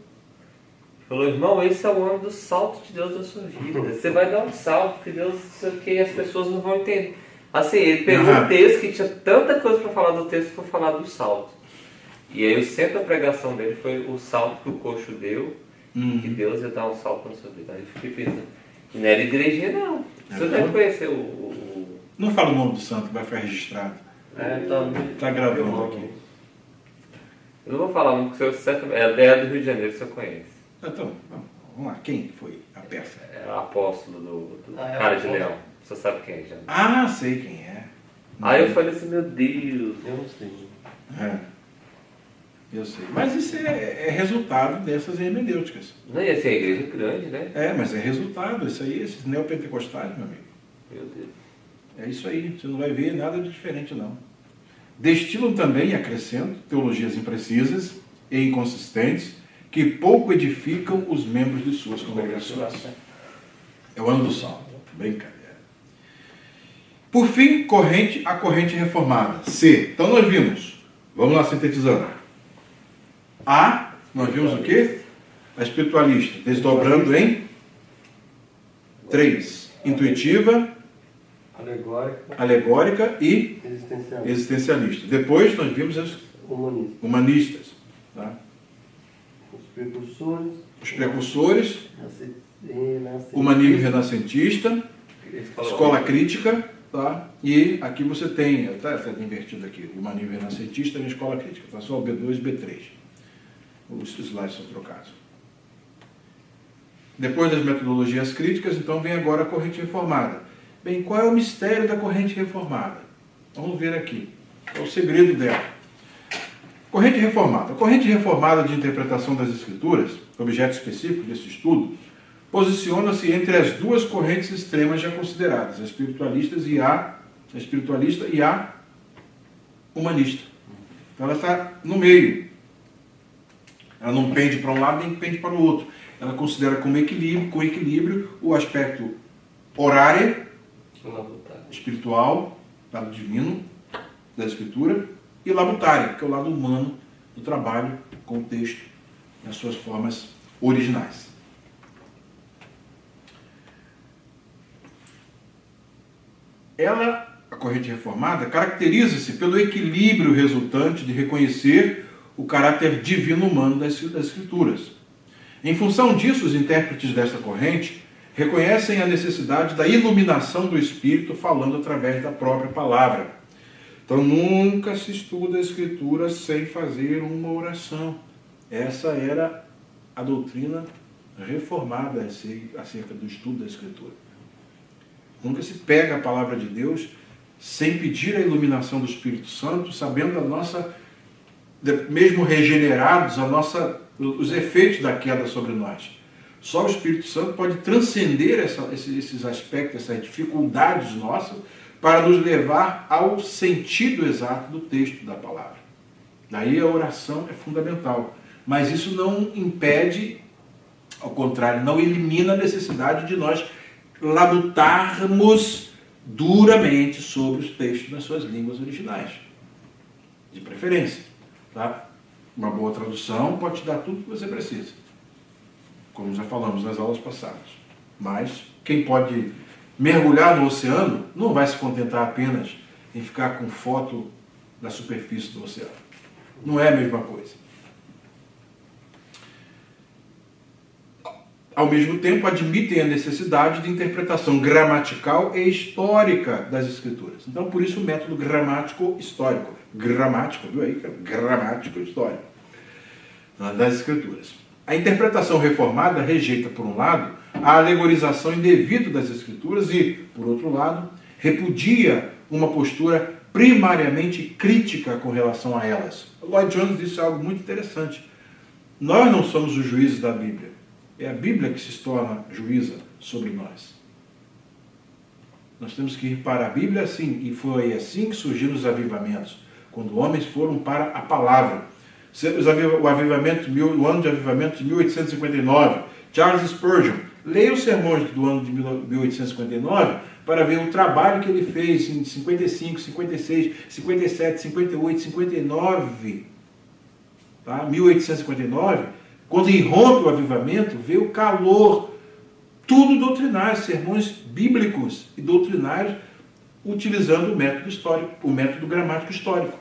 e falou: irmão, esse é o ano do salto de Deus na sua vida. Você vai dar um salto, porque Deus, que as pessoas não vão entender. Assim, ele pegou um texto que tinha tanta coisa para falar do texto, para falar do salto. E aí o centro da pregação dele foi o salto que o coxo deu, que Deus ia dar um salto na sua vida. Aí eu fiquei pensando, não era igrejinha não. Você deve conhecer o... Não fala o nome do santo, vai ficar registrado. Tá gravando aqui. Eu não vou falar muito, porque é do Rio de Janeiro, você conhece. Então, vamos lá. Quem foi a peça? É o apóstolo do cara de leão. Você sabe quem é, já? Ah, sei quem é. Aí eu falei assim, meu Deus, eu não sei. Eu sei. Mas isso é resultado dessas hermenêuticas. Não ia ser a igreja grande, né? Mas é resultado. Isso aí, esses neopentecostais, meu amigo. Meu Deus. É isso aí. Você não vai ver nada de diferente, não. Destilam também, acrescento, teologias imprecisas e inconsistentes que pouco edificam os membros de suas congregações. É o ano do salmo. Brincadeira. Por fim, a corrente reformada. C. Então nós vimos. Vamos lá sintetizando. A. Nós vimos o quê? A espiritualista. Desdobrando em 3. Intuitiva. Alegórica e existencialista. Depois nós vimos as humanistas. Tá? Os precursores. Humanismo renascentista. Escola crítica. Tá? E aqui você tem, está invertido aqui, humanismo renascentista e escola crítica. Tá? Só o B2 e B3. Os slides são trocados. Depois das metodologias críticas, então vem agora a corrente reformada. Bem, qual é o mistério da corrente reformada? Vamos ver aqui. É o segredo dela. Corrente reformada. A corrente reformada de interpretação das Escrituras, objeto específico desse estudo, posiciona-se entre as duas correntes extremas já consideradas, a espiritualista e a humanista. Então ela está no meio. Ela não pende para um lado nem pende para o outro. Ela considera com equilíbrio o aspecto horário, espiritual, lado divino da Escritura, e labutário, que é o lado humano do trabalho com o texto nas suas formas originais. A corrente reformada, caracteriza-se pelo equilíbrio resultante de reconhecer o caráter divino humano das Escrituras. Em função disso, os intérpretes desta corrente reconhecem a necessidade da iluminação do Espírito falando através da própria palavra. Então, nunca se estuda a Escritura sem fazer uma oração. Essa era a doutrina reformada acerca do estudo da Escritura. Nunca se pega a palavra de Deus sem pedir a iluminação do Espírito Santo, sabendo mesmo regenerados, os efeitos da queda sobre nós. Só o Espírito Santo pode transcender esses aspectos, essas dificuldades nossas, para nos levar ao sentido exato do texto da palavra. Daí a oração é fundamental. Mas isso não impede, ao contrário, não elimina a necessidade de nós labutarmos duramente sobre os textos nas suas línguas originais, de preferência. Tá? Uma boa tradução pode te dar tudo o que você precisa, como já falamos nas aulas passadas. Mas quem pode mergulhar no oceano não vai se contentar apenas em ficar com foto da superfície do oceano. Não é a mesma coisa. Ao mesmo tempo, admitem a necessidade de interpretação gramatical e histórica das Escrituras. Então, por isso o método gramático-histórico. Gramático, viu aí? Gramático-histórico das Escrituras. A interpretação reformada rejeita, por um lado, a alegorização indevida das Escrituras e, por outro lado, repudia uma postura primariamente crítica com relação a elas. Lloyd Jones disse algo muito interessante. Nós não somos os juízes da Bíblia. É a Bíblia que se torna juíza sobre nós. Nós temos que ir para a Bíblia assim, e foi assim que surgiram os avivamentos, quando homens foram para a palavra. O avivamento, o ano de avivamento de 1859, Charles Spurgeon, leia os sermões do ano de 1859 para ver o trabalho que ele fez em 55, 56, 57, 58, 59, tá? 1859, quando irrompe o avivamento, vê o calor, tudo doutrinário, sermões bíblicos e doutrinários, utilizando o método histórico, o método gramático histórico.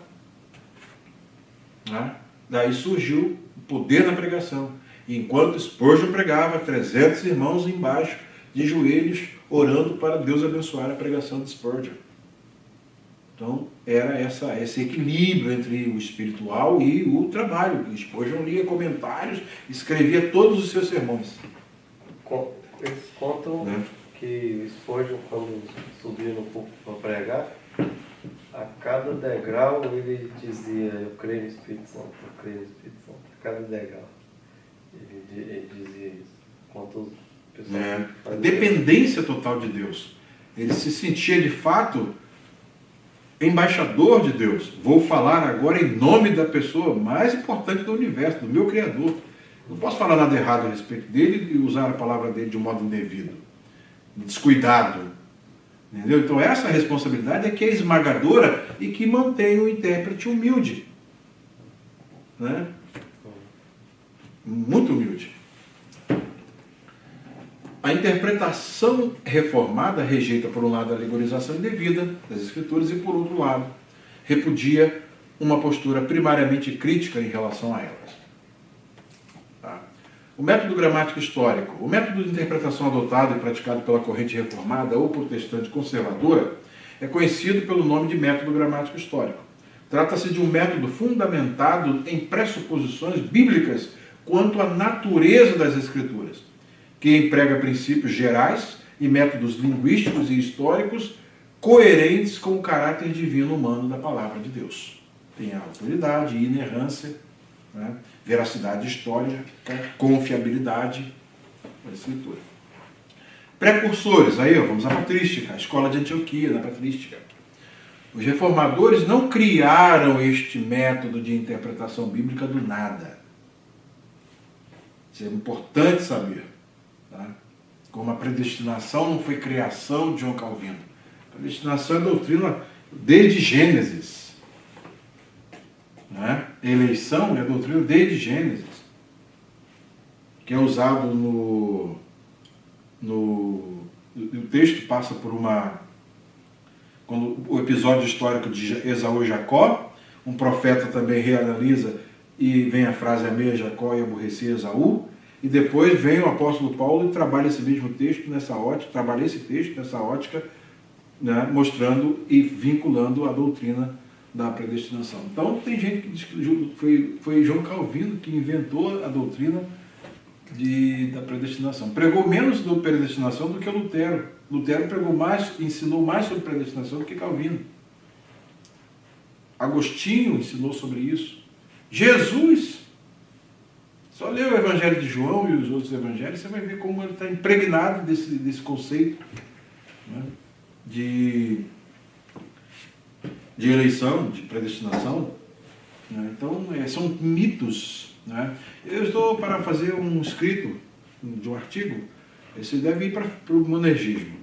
Tá? Daí surgiu o poder da pregação. E enquanto Spurgeon pregava, 300 irmãos embaixo, de joelhos, orando para Deus abençoar a pregação de Spurgeon. Então, era esse equilíbrio entre o espiritual e o trabalho. Spurgeon lia comentários, escrevia todos os seus sermões. Eles contam que Spurgeon, quando subia no púlpito para pregar, a cada degrau ele dizia: eu creio no Espírito Santo, eu creio no Espírito Santo. A cada degrau ele dizia isso. Quanto a dependência total de Deus. Ele se sentia de fato embaixador de Deus. Vou falar agora em nome da pessoa mais importante do universo, do meu Criador. Não posso falar nada errado a respeito dele e usar a palavra dele de um modo indevido, descuidado. Entendeu? Então essa responsabilidade é que é esmagadora e que mantém o intérprete humilde. Né? Muito humilde. A interpretação reformada rejeita, por um lado, a alegorização indevida das Escrituras e, por outro lado, repudia uma postura primariamente crítica em relação a elas. Tá? O método gramático histórico, o método de interpretação adotado e praticado pela corrente reformada ou protestante conservadora, é conhecido pelo nome de método gramático histórico. Trata-se de um método fundamentado em pressuposições bíblicas quanto à natureza das Escrituras, que emprega princípios gerais e métodos linguísticos e históricos coerentes com o caráter divino humano da palavra de Deus. Tem a autoridade, inerrância, né? Veracidade histórica, confiabilidade da Escritura. Precursores, aí vamos à patrística, a escola de Antioquia, da patrística. Os reformadores não criaram este método de interpretação bíblica do nada. Isso é importante saber. Tá? Como a predestinação não foi criação de João Calvino. A predestinação é doutrina desde Gênesis. Né? Eleição é doutrina desde Gênesis, que é usado o texto passa por quando o episódio histórico de Esaú e Jacó, um profeta também reanalisa e vem a frase: amei a Jacó e aborreci Esaú, e depois vem o apóstolo Paulo e trabalha esse mesmo texto nessa ótica, né, mostrando e vinculando a doutrina da predestinação. Então tem gente que diz que foi João Calvino que inventou a doutrina da predestinação. Pregou menos do predestinação do que Lutero. Lutero ensinou mais sobre predestinação do que Calvino. Agostinho ensinou sobre isso. Jesus, só lê o Evangelho de João e os outros evangelhos, você vai ver como ele está impregnado desse conceito, né, de eleição, de predestinação. Né? Então, são mitos. Né? Eu estou para fazer um escrito de um artigo, esse deve ir para o monergismo,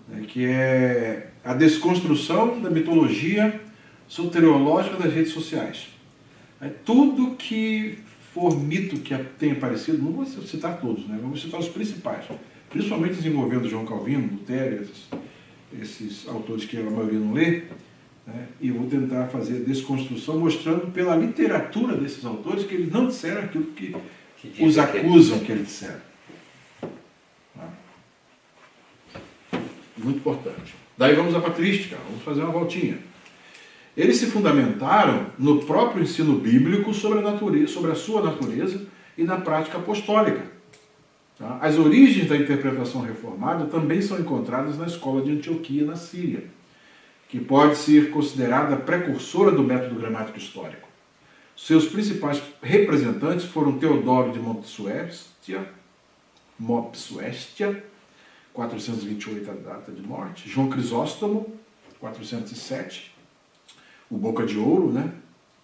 né? Que é a desconstrução da mitologia soteriológica das redes sociais. Tudo que for mito que tenha aparecido, não vou citar todos, né? Vamos citar os principais, principalmente envolvendo João Calvino, Lutero, esses autores que a maioria não lê, né? E eu vou tentar fazer a desconstrução mostrando pela literatura desses autores que eles não disseram aquilo que os acusam que eles disseram. Tá? Muito importante. Daí vamos à patrística, vamos fazer uma voltinha. Eles se fundamentaram no próprio ensino bíblico sobre a sua natureza e na prática apostólica. Tá? As origens da interpretação reformada também são encontradas na escola de Antioquia, na Síria. que pode ser considerada precursora do método gramático histórico. Seus principais representantes foram Teodoro de Mopsuestia, 428 a data de morte, João Crisóstomo, 407, o Boca de Ouro, né?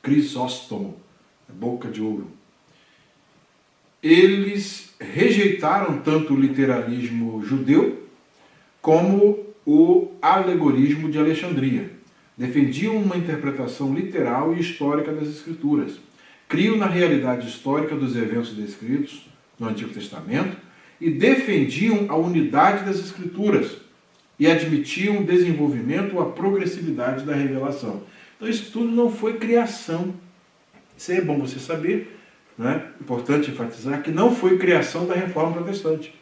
Crisóstomo, Boca de Ouro. Eles rejeitaram tanto o literalismo judeu como o alegorismo de Alexandria. Defendiam uma interpretação literal e histórica das Escrituras. Criam na realidade histórica dos eventos descritos no Antigo Testamento e defendiam a unidade das Escrituras e admitiam o desenvolvimento ou a progressividade da revelação. Então isso tudo não foi criação. Isso aí é bom você saber, né? Importante enfatizar que não foi criação da Reforma Protestante.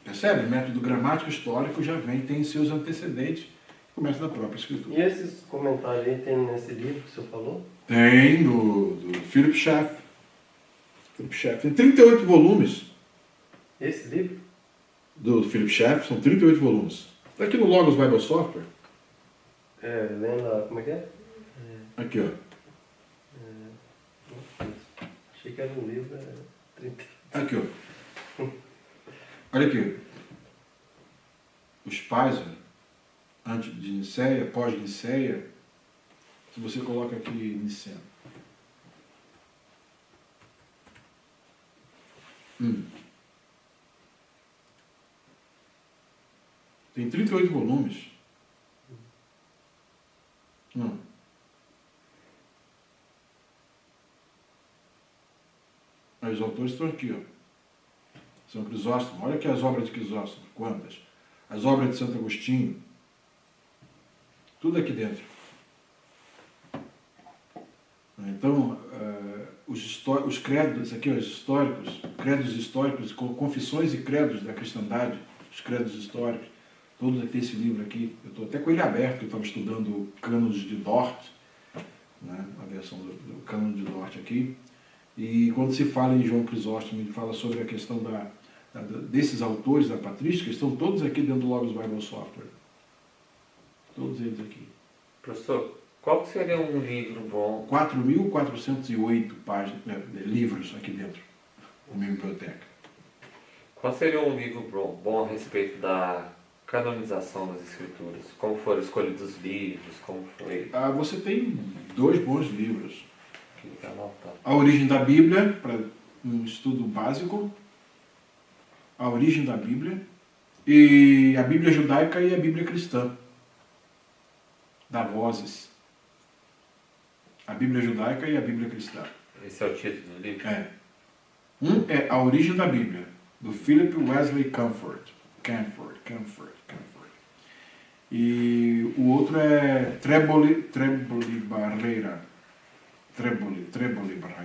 Percebe? O método gramático histórico já tem seus antecedentes, começa da própria Escritura. E esses comentários aí tem nesse livro que o senhor falou? Tem, do Philip Schaff. Philip Schaff. Tem 38 volumes. Esse livro? Do Philip Schaff, são 38 volumes. Está aqui no Logos Bible Software. Lendo, como é que é? Aqui, ó. Achei que era um livro, 30. Aqui, ó. Olha aqui. Os pais, ó, antes de Niceia, pós-Niceia, se você coloca aqui Niceno. Tem 38 volumes. Aí os autores estão aqui, ó. São Crisóstomo. Olha aqui as obras de Crisóstomo. Quantas? As obras de Santo Agostinho. Tudo aqui dentro. Então, os credos, aqui, os históricos, credos históricos, confissões e credos da cristandade, os credos históricos, todos aqui, esse livro aqui. Eu estou até com ele aberto, que eu estava estudando o Cânon de Dort, né, a versão do Cânon de Dort aqui. E quando se fala em João Crisóstomo, ele fala sobre a questão desses autores da patrística, estão todos aqui dentro do Logos Bible Software. Todos eles aqui. Professor, qual seria um livro bom? 4.408 páginas, livros aqui dentro, na minha biblioteca. Qual seria um livro bom a respeito da canonização das Escrituras? Como foram escolhidos os livros? Como foi? Você tem 2 bons livros. Anotado. A Origem da Bíblia, para um estudo básico. A Origem da Bíblia. E a Bíblia Judaica e a Bíblia Cristã. Da Vozes. A Bíblia Judaica e a Bíblia Cristã. Esse é o título do livro? Um é A Origem da Bíblia, do Philip Wesley Comfort. E o outro é Tréboli Barreira. Tréboli Barreira.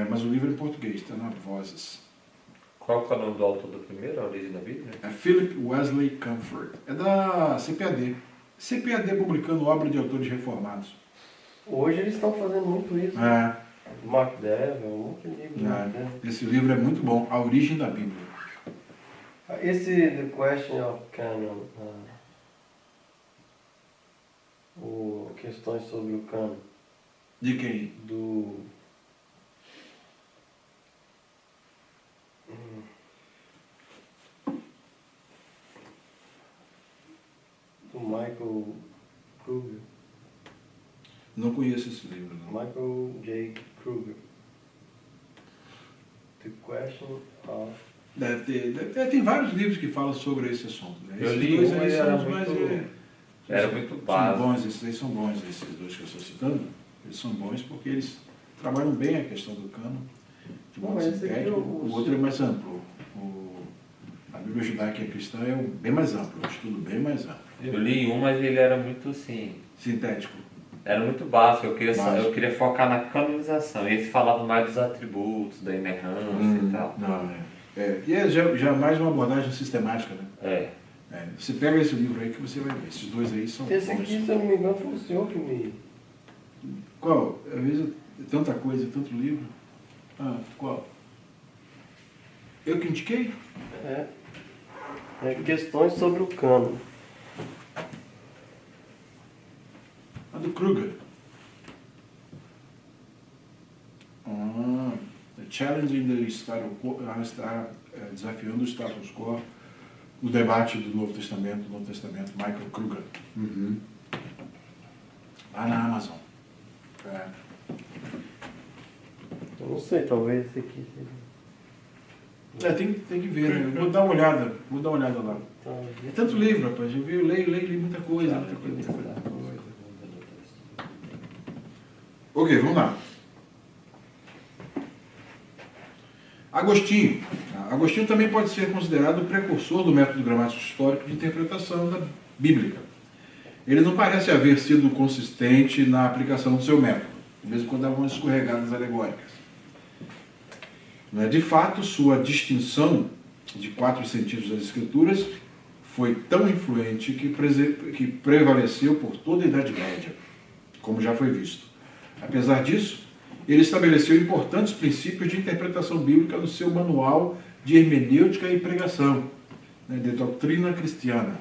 Mas o livro é em português, está na Vozes. Qual é o nome do autor do primeiro, A Origem da Bíblia? É Philip Wesley Comfort. É da CPAD. CPAD publicando obra de autores reformados. Hoje eles estão fazendo muito isso. Mark Dever, um monte de livro. Esse livro é muito bom, A Origem da Bíblia. Esse The Question of Canon, questões sobre o canon. De quem? Do Michael Kruger. Não conheço esse livro, não. Michael J. Kruger. The Question of... Tem vários livros que falam sobre esse assunto. Né? Eu Esses li dois um, aí era são muito, mais... era muito básico. São bons, esses aí são bons, esses dois que eu estou citando. Eles são bons porque eles trabalham bem a questão do cânon. De modo sintético. O outro é mais amplo. A Bíblia Judaica e a Cristã é bem mais amplo, um estudo bem mais amplo. Eu li um, mas ele era muito assim... Sintético. Era muito básico, eu queria focar na canonização. E eles falavam mais dos atributos, da inerrância e tal. E é já mais uma abordagem sistemática, né? Você pega esse livro aí que você vai ver. Esses dois aí são Esse bons. aqui, se eu não me engano, foi o senhor que me... Qual? Às vezes tanta coisa, tanto livro. Qual? Eu que indiquei? Questões sobre o cano. A do Kruger. Challenging the status quo, está desafiando o status quo no debate do Novo Testamento, Michael Kruger. Lá na Amazon. Eu não sei, talvez esse aqui seja. Tem que ver, né? Vou dar uma olhada lá. É tanto livro, rapaz. Eu leio muita coisa. Ok, vamos lá. Agostinho. Agostinho também pode ser considerado o precursor do método gramático histórico de interpretação da Bíblia. Ele não parece haver sido consistente na aplicação do seu método, mesmo quando dava umas escorregadas alegóricas. De fato, sua distinção de 4 sentidos das Escrituras foi tão influente que prevaleceu por toda a Idade Média, como já foi visto. Apesar disso, ele estabeleceu importantes princípios de interpretação bíblica no seu manual de hermenêutica e pregação, de doutrina cristiana.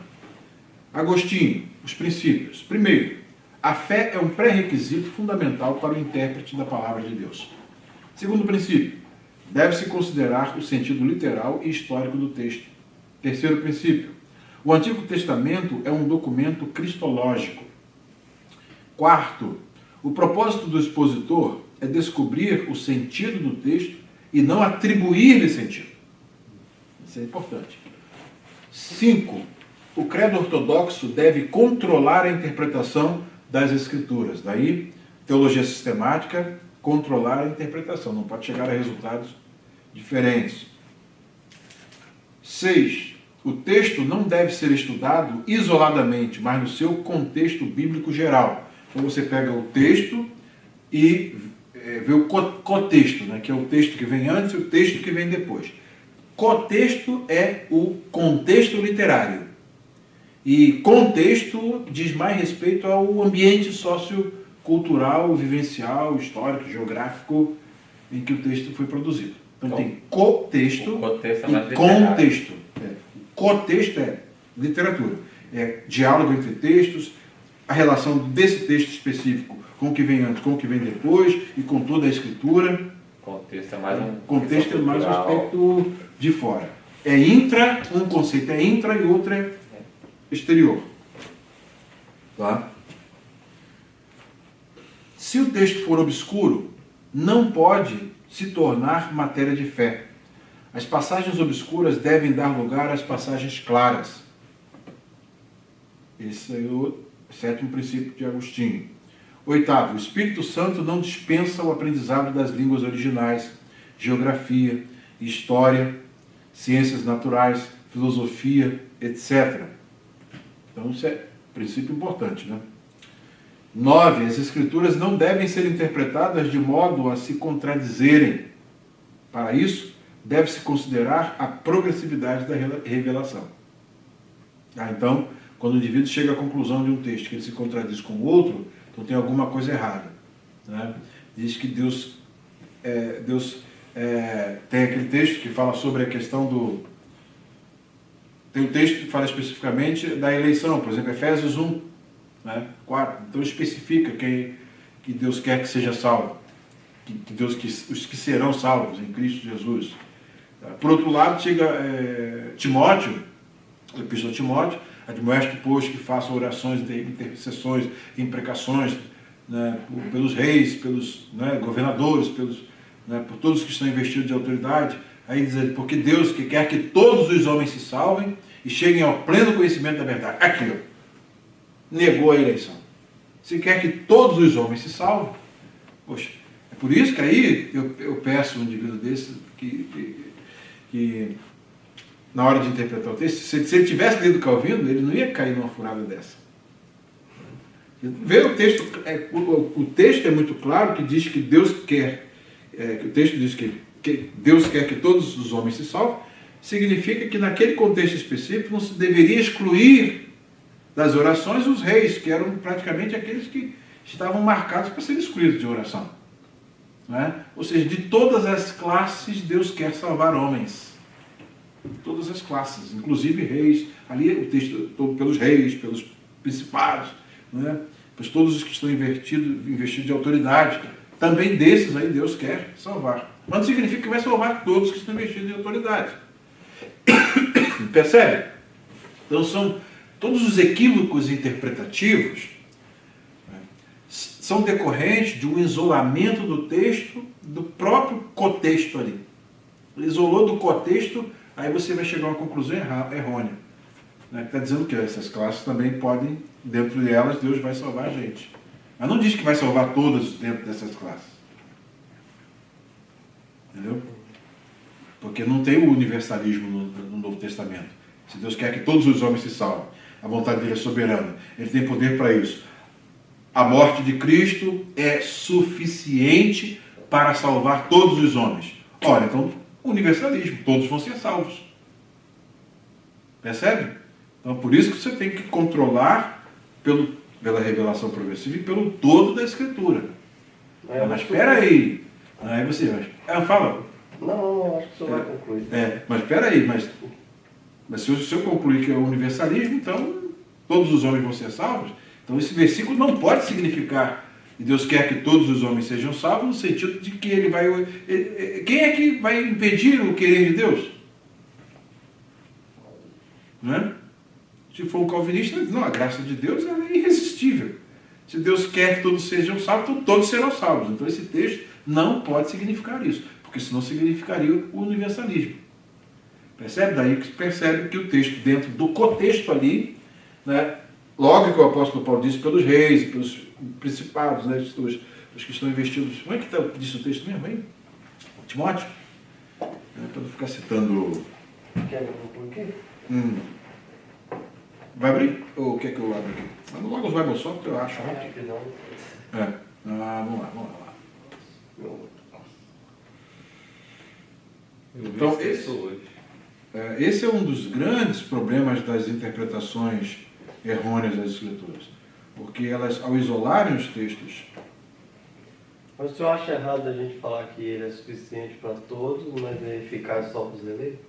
Agostinho, os princípios. Primeiro, a fé é um pré-requisito fundamental para o intérprete da palavra de Deus. Segundo princípio, deve-se considerar o sentido literal e histórico do texto. Terceiro princípio, o Antigo Testamento é um documento cristológico. Quarto, o propósito do expositor é descobrir o sentido do texto e não atribuir-lhe sentido. Isso é importante. 5. O credo ortodoxo deve controlar a interpretação das Escrituras. Daí, teologia sistemática, controlar a interpretação. Não pode chegar a resultados diferentes. 6. O texto não deve ser estudado isoladamente, mas no seu contexto bíblico geral. Então você pega o texto e vê o cotexto, que é o texto que vem antes e o texto que vem depois. Cotexto é o contexto literário. E contexto diz mais respeito ao ambiente sociocultural, vivencial, histórico, geográfico em que o texto foi produzido. Então tem cotexto e contexto. Cotexto é literatura. É diálogo entre textos, a relação desse texto específico com o que vem antes, com o que vem depois e com toda a escritura. Contexto é mais um aspecto de fora. Um conceito é intra e outro é exterior. Tá? Se o texto for obscuro, não pode se tornar matéria de fé. As passagens obscuras devem dar lugar às passagens claras. Esse é o 7º princípio de Agostinho. 8º, o Espírito Santo não dispensa o aprendizado das línguas originais, geografia, história, ciências naturais, filosofia, etc. Então, isso é um princípio importante, 9, as Escrituras não devem ser interpretadas de modo a se contradizerem. Para isso, deve-se considerar a progressividade da revelação. Então, quando o indivíduo chega à conclusão de um texto que ele se contradiz com o outro, então tem alguma coisa errada. Diz que Deus tem aquele texto que fala sobre a questão do... Tem um texto que fala especificamente da eleição, por exemplo, Efésios 1, 4. Então especifica que Deus quer que seja salvo, os que serão salvos em Cristo Jesus. Por outro lado, chega Timóteo, a Epístola a Timóteo, admoeste, pois, que façam orações, intercessões, imprecações, pelos reis, pelos governadores, por todos que estão investidos de autoridade. Aí diz ele, porque Deus que quer que todos os homens se salvem e cheguem ao pleno conhecimento da verdade. Aqui, negou a eleição. Se quer que todos os homens se salvem, poxa, é por isso que aí eu peço um indivíduo desse que na hora de interpretar o texto, se ele tivesse lido Calvino, ele não ia cair numa furada dessa. Vê o texto, o texto é muito claro que diz que Deus quer, que o texto diz que Deus quer que todos os homens se salvem, significa que naquele contexto específico não se deveria excluir das orações os reis, que eram praticamente aqueles que estavam marcados para serem excluídos de oração. Ou seja, de todas as classes Deus quer salvar homens. todas as classes, inclusive reis. Ali o texto todo pelos reis, pelos principados, né? Pois todos os que estão investidos de autoridade, também desses aí Deus quer salvar. Mas não significa que vai salvar todos que estão investidos em autoridade. Percebe? Então são todos os equívocos interpretativos, né, são decorrentes de um isolamento do texto, do próprio contexto ali. Isolou do contexto, aí você vai chegar a uma conclusão errônea. Está dizendo que essas classes também podem, dentro delas, Deus vai salvar a gente. Mas não diz que vai salvar todas dentro dessas classes. Entendeu? Porque não tem o universalismo no Novo Testamento. Se Deus quer que todos os homens se salvem, a vontade dele é soberana. Ele tem poder para isso. A morte de Cristo é suficiente para salvar todos os homens. Olha, então, universalismo, todos vão ser salvos. Percebe? Então, por isso que você tem que controlar pela revelação progressiva e pelo todo da Escritura. Mas espera aí. Aí você fala. Não, acho que o senhor vai concluir. Mas espera aí. Mas se eu concluir que é o universalismo, então todos os homens vão ser salvos. Então esse versículo não pode significar que Deus quer que todos os homens sejam salvos, no sentido de que ele vai... Quem é que vai impedir o querer de Deus? Não é? Se for um calvinista, ele diz, não, a graça de Deus ela é irresistível. Se Deus quer que todos sejam salvos, então todos serão salvos. Então esse texto não pode significar isso, porque senão significaria o universalismo. Percebe? Daí que percebe que o texto, dentro do contexto ali, né, logo que o apóstolo Paulo disse pelos reis e pelos principados, né, os que estão investidos. Como é que diz o texto mesmo aí? Timóteo? Para não ficar citando... Quer por quê? Vai abrir? Ou quer que eu abra aqui? Logo os Bible Software eu acho. Vamos lá. Então, esse é um dos grandes problemas das interpretações errôneas das Escrituras. Porque elas, ao isolarem os textos... Mas o senhor acha errado a gente falar que ele é suficiente para todos, mas é eficaz só para os eleitos?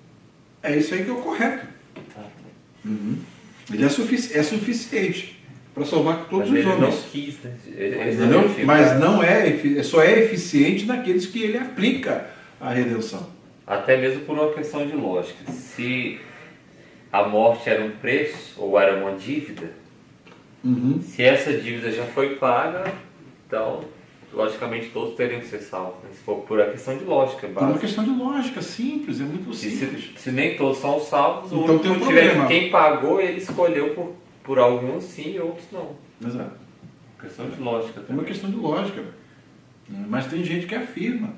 É isso aí que é o correto. Ele é suficiente para salvar todos os homens. Ele não quis, né? Mas não só é eficiente naqueles que ele aplica a redenção. Até mesmo por uma questão de lógica. Se a morte era um preço ou era uma dívida, se essa dívida já foi paga, então, logicamente, todos teriam que ser salvos. Se for por uma questão de lógica. É uma questão de lógica, simples, é muito simples. Se nem todos são salvos, então tem um problema. Quem pagou, ele escolheu por alguns sim e outros não. Exato. Questão de lógica também. É uma questão de lógica. Mas tem gente que afirma,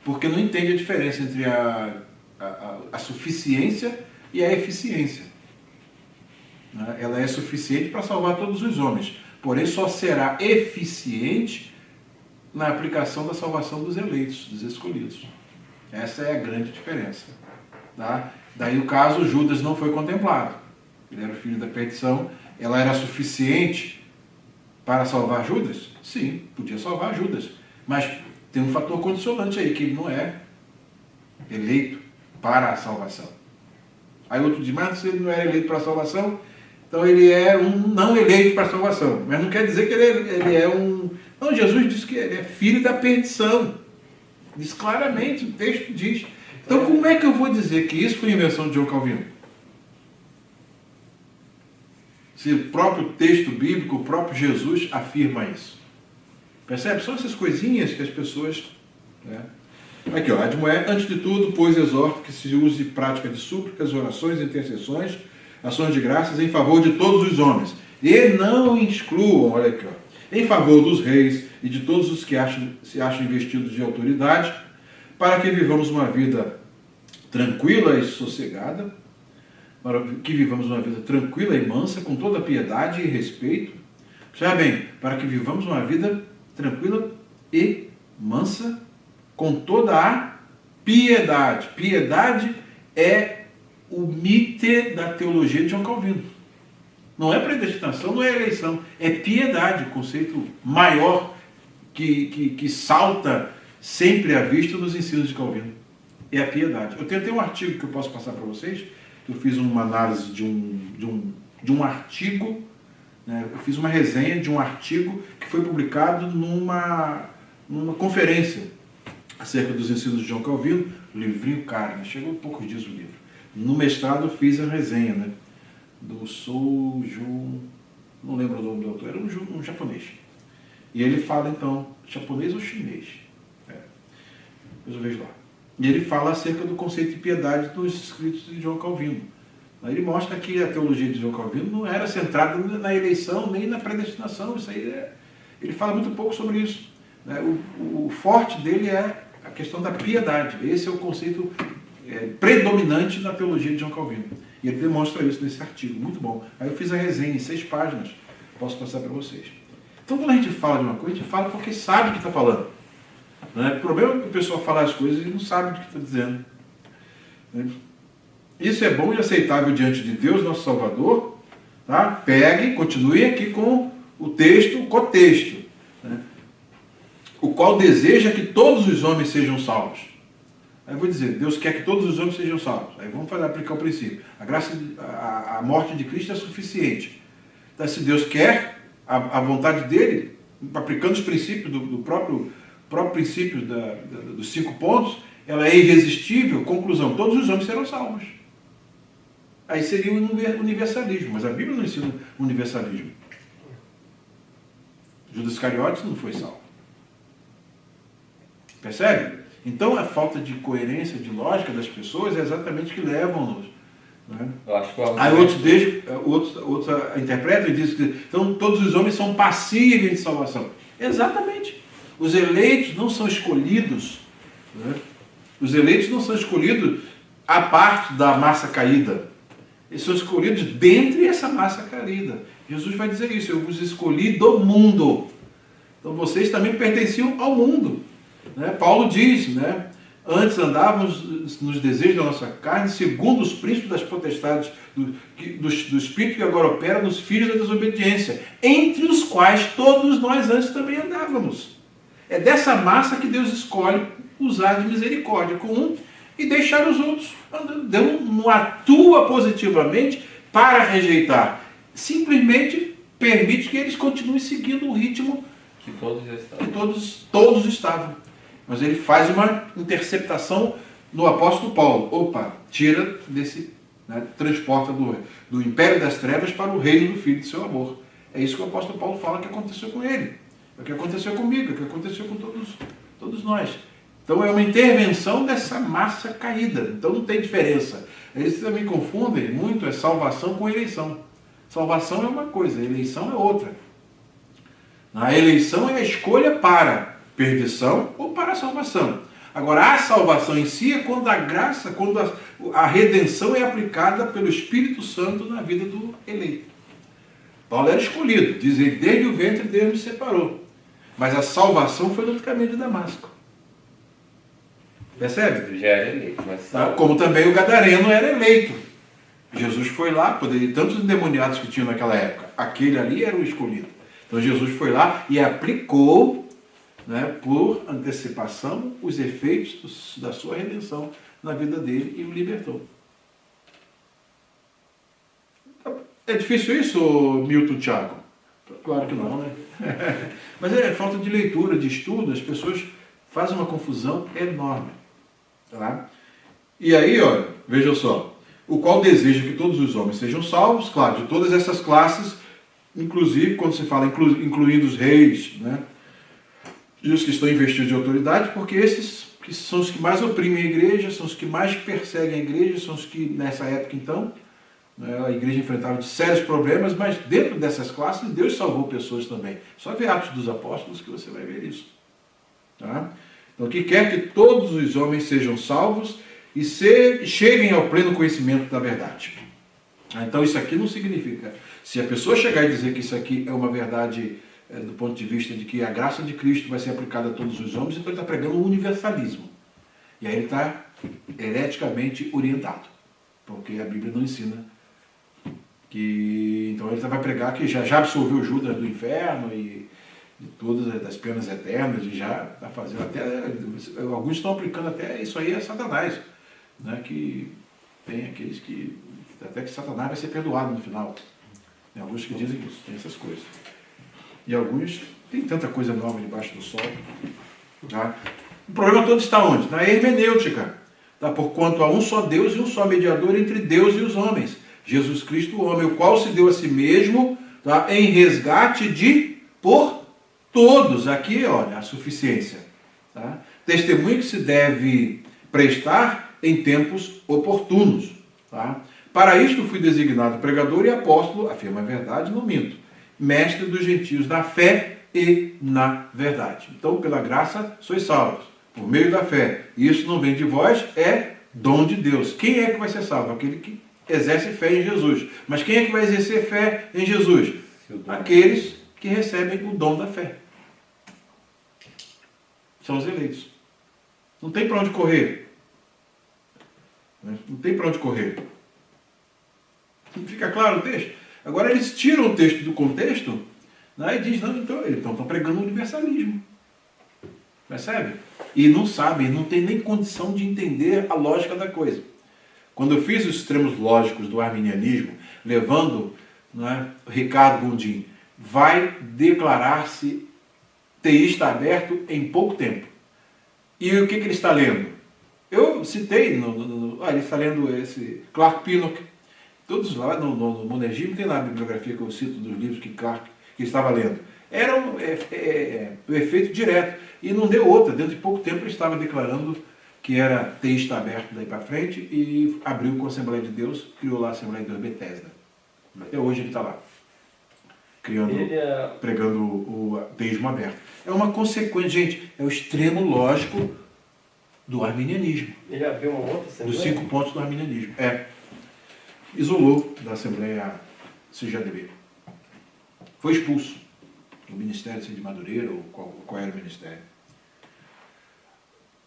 porque não entende a diferença entre a suficiência e a eficiência. Ela é suficiente para salvar todos os homens, porém só será eficiente na aplicação da salvação dos eleitos, dos escolhidos. Essa é a grande diferença. Tá? Daí o caso, Judas não foi contemplado. Ele era o filho da perdição. Ela era suficiente para salvar Judas? Sim, podia salvar Judas. Mas tem um fator condicionante aí, que ele não é eleito para a salvação. Aí outro diz, mas se ele não era eleito para a salvação, então ele é um não eleito para a salvação. Mas não quer dizer que ele é um... Não, Jesus diz que ele é filho da perdição. Diz claramente, o texto diz. Então como é que eu vou dizer que isso foi invenção de João Calvino? Se o próprio texto bíblico, o próprio Jesus afirma isso. Percebe? São essas coisinhas que as pessoas... Aqui, ó, admoé, antes de tudo, pois exorto que se use prática de súplicas, orações, intercessões, ações de graças em favor de todos os homens. E não excluam, olha aqui, ó, em favor dos reis e de todos os que se acham investidos de autoridade, para que vivamos uma vida tranquila e sossegada, para que vivamos uma vida tranquila e mansa, com toda piedade e respeito. Percebe bem? Para que vivamos uma vida tranquila e mansa, com toda a piedade. Piedade é o mite da teologia de João Calvino. Não é predestinação, não é eleição. É piedade, o conceito maior que salta sempre à vista nos ensinos de Calvino. é a piedade. Eu tenho até um artigo que eu posso passar para vocês, que eu fiz uma análise de um artigo, né? Eu fiz uma resenha de um artigo que foi publicado numa conferência acerca dos ensinos de João Calvino, o livrinho caro, né? Chegou em poucos dias o livro. No mestrado eu fiz a resenha, né? Do Soju, não lembro o nome do autor, era um japonês. E ele fala então, japonês ou chinês? Depois eu vejo lá. E ele fala acerca do conceito de piedade dos escritos de João Calvino. Ele mostra que a teologia de João Calvino não era centrada na eleição nem na predestinação. Isso aí ele fala muito pouco sobre isso. O forte dele é a questão da piedade. Esse é o conceito predominante na teologia de João Calvino. E ele demonstra isso nesse artigo. Muito bom. Aí eu fiz a resenha em 6 páginas. Posso passar para vocês. Então, quando a gente fala de uma coisa, a gente fala porque sabe o que está falando. O problema é que o pessoal fala as coisas e não sabe o que está dizendo. Isso é bom e aceitável diante de Deus, nosso Salvador. Tá? Pegue, continue aqui com o texto, o contexto. O qual deseja que todos os homens sejam salvos. Aí eu vou dizer, Deus quer que todos os homens sejam salvos. Aí vamos aplicar o princípio. A morte de Cristo é suficiente. Então, se Deus quer a vontade dele, aplicando os princípios do próprio princípio dos 5 pontos, ela é irresistível. Conclusão, todos os homens serão salvos. Aí seria o universalismo, mas a Bíblia não ensina universalismo. Judas Iscariotes não foi salvo. Percebe? Então a falta de coerência, de lógica das pessoas é exatamente o que levam-nos. Eu acho que aí outros interpretam e dizem que então, todos os homens são passíveis de salvação. Exatamente. Os eleitos não são escolhidos. Os eleitos não são escolhidos à parte da massa caída. Eles são escolhidos dentre essa massa caída. Jesus vai dizer isso, eu vos escolhi do mundo. Então vocês também pertenciam ao mundo. Paulo diz, antes andávamos nos desejos da nossa carne, segundo os princípios das potestades do Espírito que agora opera nos filhos da desobediência, entre os quais todos nós antes também andávamos. É dessa massa que Deus escolhe usar de misericórdia com um e deixar os outros andando. Deus não atua positivamente para rejeitar. Simplesmente permite que eles continuem seguindo o ritmo que todos estavam. Mas ele faz uma interceptação no apóstolo Paulo. Opa, tira desse, transporta do império das trevas para o reino do Filho de seu amor. É isso que o apóstolo Paulo fala que aconteceu com ele. É o que aconteceu comigo, é o que aconteceu com todos nós. Então é uma intervenção dessa massa caída. Então não tem diferença. Eles também confundem muito salvação com eleição. Salvação é uma coisa, eleição é outra. A eleição é a escolha para perdição ou para a salvação. Agora, a salvação em si é quando a graça, quando a redenção é aplicada pelo Espírito Santo na vida do eleito. Paulo era escolhido, diz ele, desde o ventre Deus me separou. Mas a salvação foi no caminho de Damasco. Percebe? Já era eleito. Mas... Como também o gadareno era eleito. Jesus foi lá, tantos endemoniados que tinham naquela época, aquele ali era o escolhido. Então Jesus foi lá e aplicou, por antecipação, os efeitos da sua redenção na vida dele e o libertou. É difícil isso, Milton Thiago? Claro que não, Mas é falta de leitura, de estudo, as pessoas fazem uma confusão enorme. Tá? E aí, olha, veja só, o qual deseja que todos os homens sejam salvos, claro, de todas essas classes, inclusive, quando se fala incluindo os reis, e os que estão investidos de autoridade, porque esses que são os que mais oprimem a igreja, são os que mais perseguem a igreja, são os que, nessa época, então, a igreja enfrentava de sérios problemas, mas dentro dessas classes, Deus salvou pessoas também. Só ver Atos dos Apóstolos que você vai ver isso. Tá? Então, que quer que todos os homens sejam salvos e cheguem ao pleno conhecimento da verdade. Então, isso aqui não significa... Se a pessoa chegar e dizer que isso aqui é uma verdade do ponto de vista de que a graça de Cristo vai ser aplicada a todos os homens, então ele está pregando o universalismo. E aí ele está hereticamente orientado, porque a Bíblia não ensina que... Então ele vai pregar que já absolveu Judas do inferno e de todas as penas eternas, e já está fazendo até, alguns estão aplicando até isso aí a Satanás, né? Que tem aqueles que, até que Satanás vai ser perdoado no final. Tem alguns que dizem isso, tem essas coisas. E alguns, tem tanta coisa nova debaixo do sol. Tá? O problema todo está onde? Na hermenêutica. Tá? Porquanto há um só Deus e um só mediador entre Deus e os homens, Jesus Cristo, o homem, o qual se deu a si mesmo, tá? Em resgate por todos. Aqui, olha, a suficiência. Tá? Testemunho que se deve prestar em tempos oportunos. Tá? Para isto fui designado pregador e apóstolo, afirma a verdade, não minto, mestre dos gentios na fé e na verdade. Então, pela graça, sois salvos, por meio da fé. E isso não vem de vós, é dom de Deus. Quem é que vai ser salvo? Aquele que exerce fé em Jesus. Mas quem é que vai exercer fé em Jesus? Aqueles que recebem o dom da fé. São os eleitos. Não tem para onde correr. Não tem para onde correr. Fica claro o texto? Agora eles tiram o texto do contexto, né, e dizem, não, então estão pregando o universalismo. Percebe? E não sabem, não tem nem condição de entender a lógica da coisa. Quando eu fiz os extremos lógicos do arminianismo, levando, né, Ricardo Gondim, vai declarar-se teísta aberto em pouco tempo. E o que ele está lendo? Eu citei, ele está lendo esse Clark Pinnock. Todos lá no monergismo, tem lá a bibliografia que eu cito dos livros que Clark estava lendo. Era o efeito direto. E não deu outra. Dentro de pouco tempo ele estava declarando que era teísta aberto daí para frente e abriu com a Assembleia de Deus, criou lá a Assembleia de Deus Bethesda. Até hoje ele está lá, pregando o teísmo aberto. É uma consequência, gente, é o extremo lógico do arminianismo. Ele abriu uma outra Assembleia? Dos 5 pontos do arminianismo. Isolou da Assembleia CJDB. Foi expulso do Ministério de Madureira, ou qual era o ministério.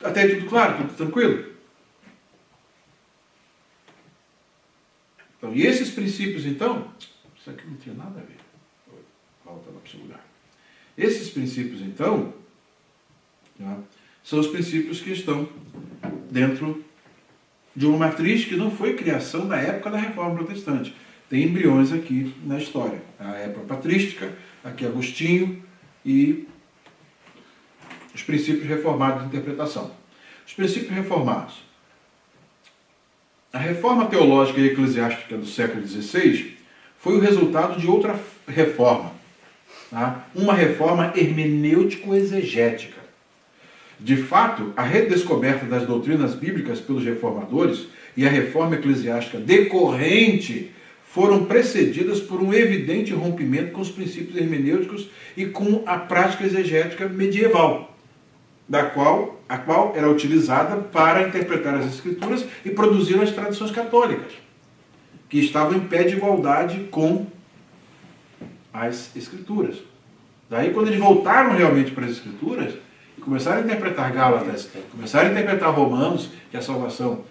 Até aí tudo claro? Tudo tranquilo? Então, e esses princípios, então, isso aqui não tinha nada a ver. Volta lá para o seu lugar. Esses princípios, então, tá, são os princípios que estão dentro de uma matriz que não foi criação da época da Reforma Protestante. Tem embriões aqui na história. A época patrística, aqui Agostinho e os princípios reformados de interpretação. Os princípios reformados. A reforma teológica e eclesiástica do século XVI foi o resultado de outra reforma. Tá? Uma reforma hermenêutico-exegética. De fato, a redescoberta das doutrinas bíblicas pelos reformadores e a reforma eclesiástica decorrente foram precedidas por um evidente rompimento com os princípios hermenêuticos e com a prática exegética medieval, a qual era utilizada para interpretar as Escrituras e produzir as tradições católicas, que estavam em pé de igualdade com as Escrituras. Daí, quando eles voltaram realmente para as Escrituras, e começaram a interpretar Gálatas, começaram a interpretar Romanos, que a salvação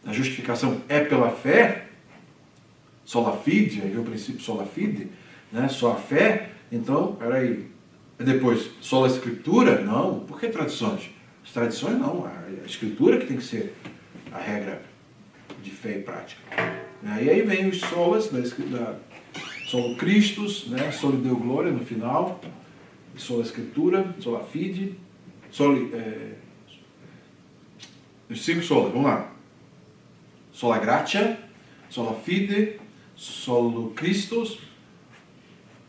a justificação é pela fé, sola fide, aí vem o princípio sola fide, né? Só a fé. Então, peraí, depois, sola escritura? Não, por que tradições? As tradições não, a escritura que tem que ser a regra de fé e prática. E aí vem os solas, solo Christus, né? Soli Deo Gloria no final, sola escritura, sola fide, os 5 solas, vamos lá. Sola gratia, sola fide, solo Christus,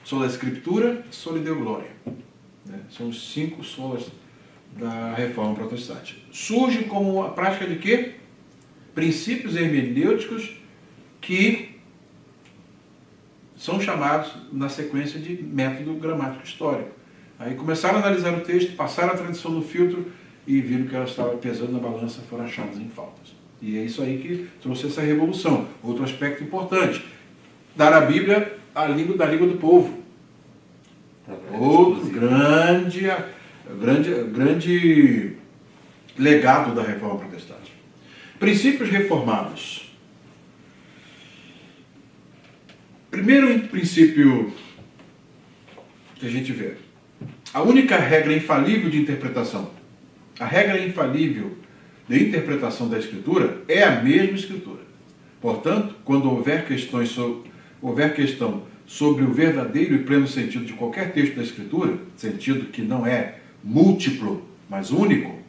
sola escritura, soli Deo Gloria. São os 5 solas da Reforma Protestante. Surge como a prática de quê? Princípios hermenêuticos que são chamados na sequência de método gramático histórico. Aí começaram a analisar o texto, passaram a tradição no filtro e viram que ela estava pesando na balança, foram achadas em faltas. E é isso aí que trouxe essa revolução. Outro aspecto importante, dar a Bíblia da língua do povo. Outro grande legado da Reforma Protestante. Princípios reformados. Primeiro princípio que a gente vê. A única regra infalível de interpretação, a regra infalível de interpretação da Escritura é a mesma Escritura. Portanto, quando houver questão sobre o verdadeiro e pleno sentido de qualquer texto da Escritura, sentido que não é múltiplo, mas único,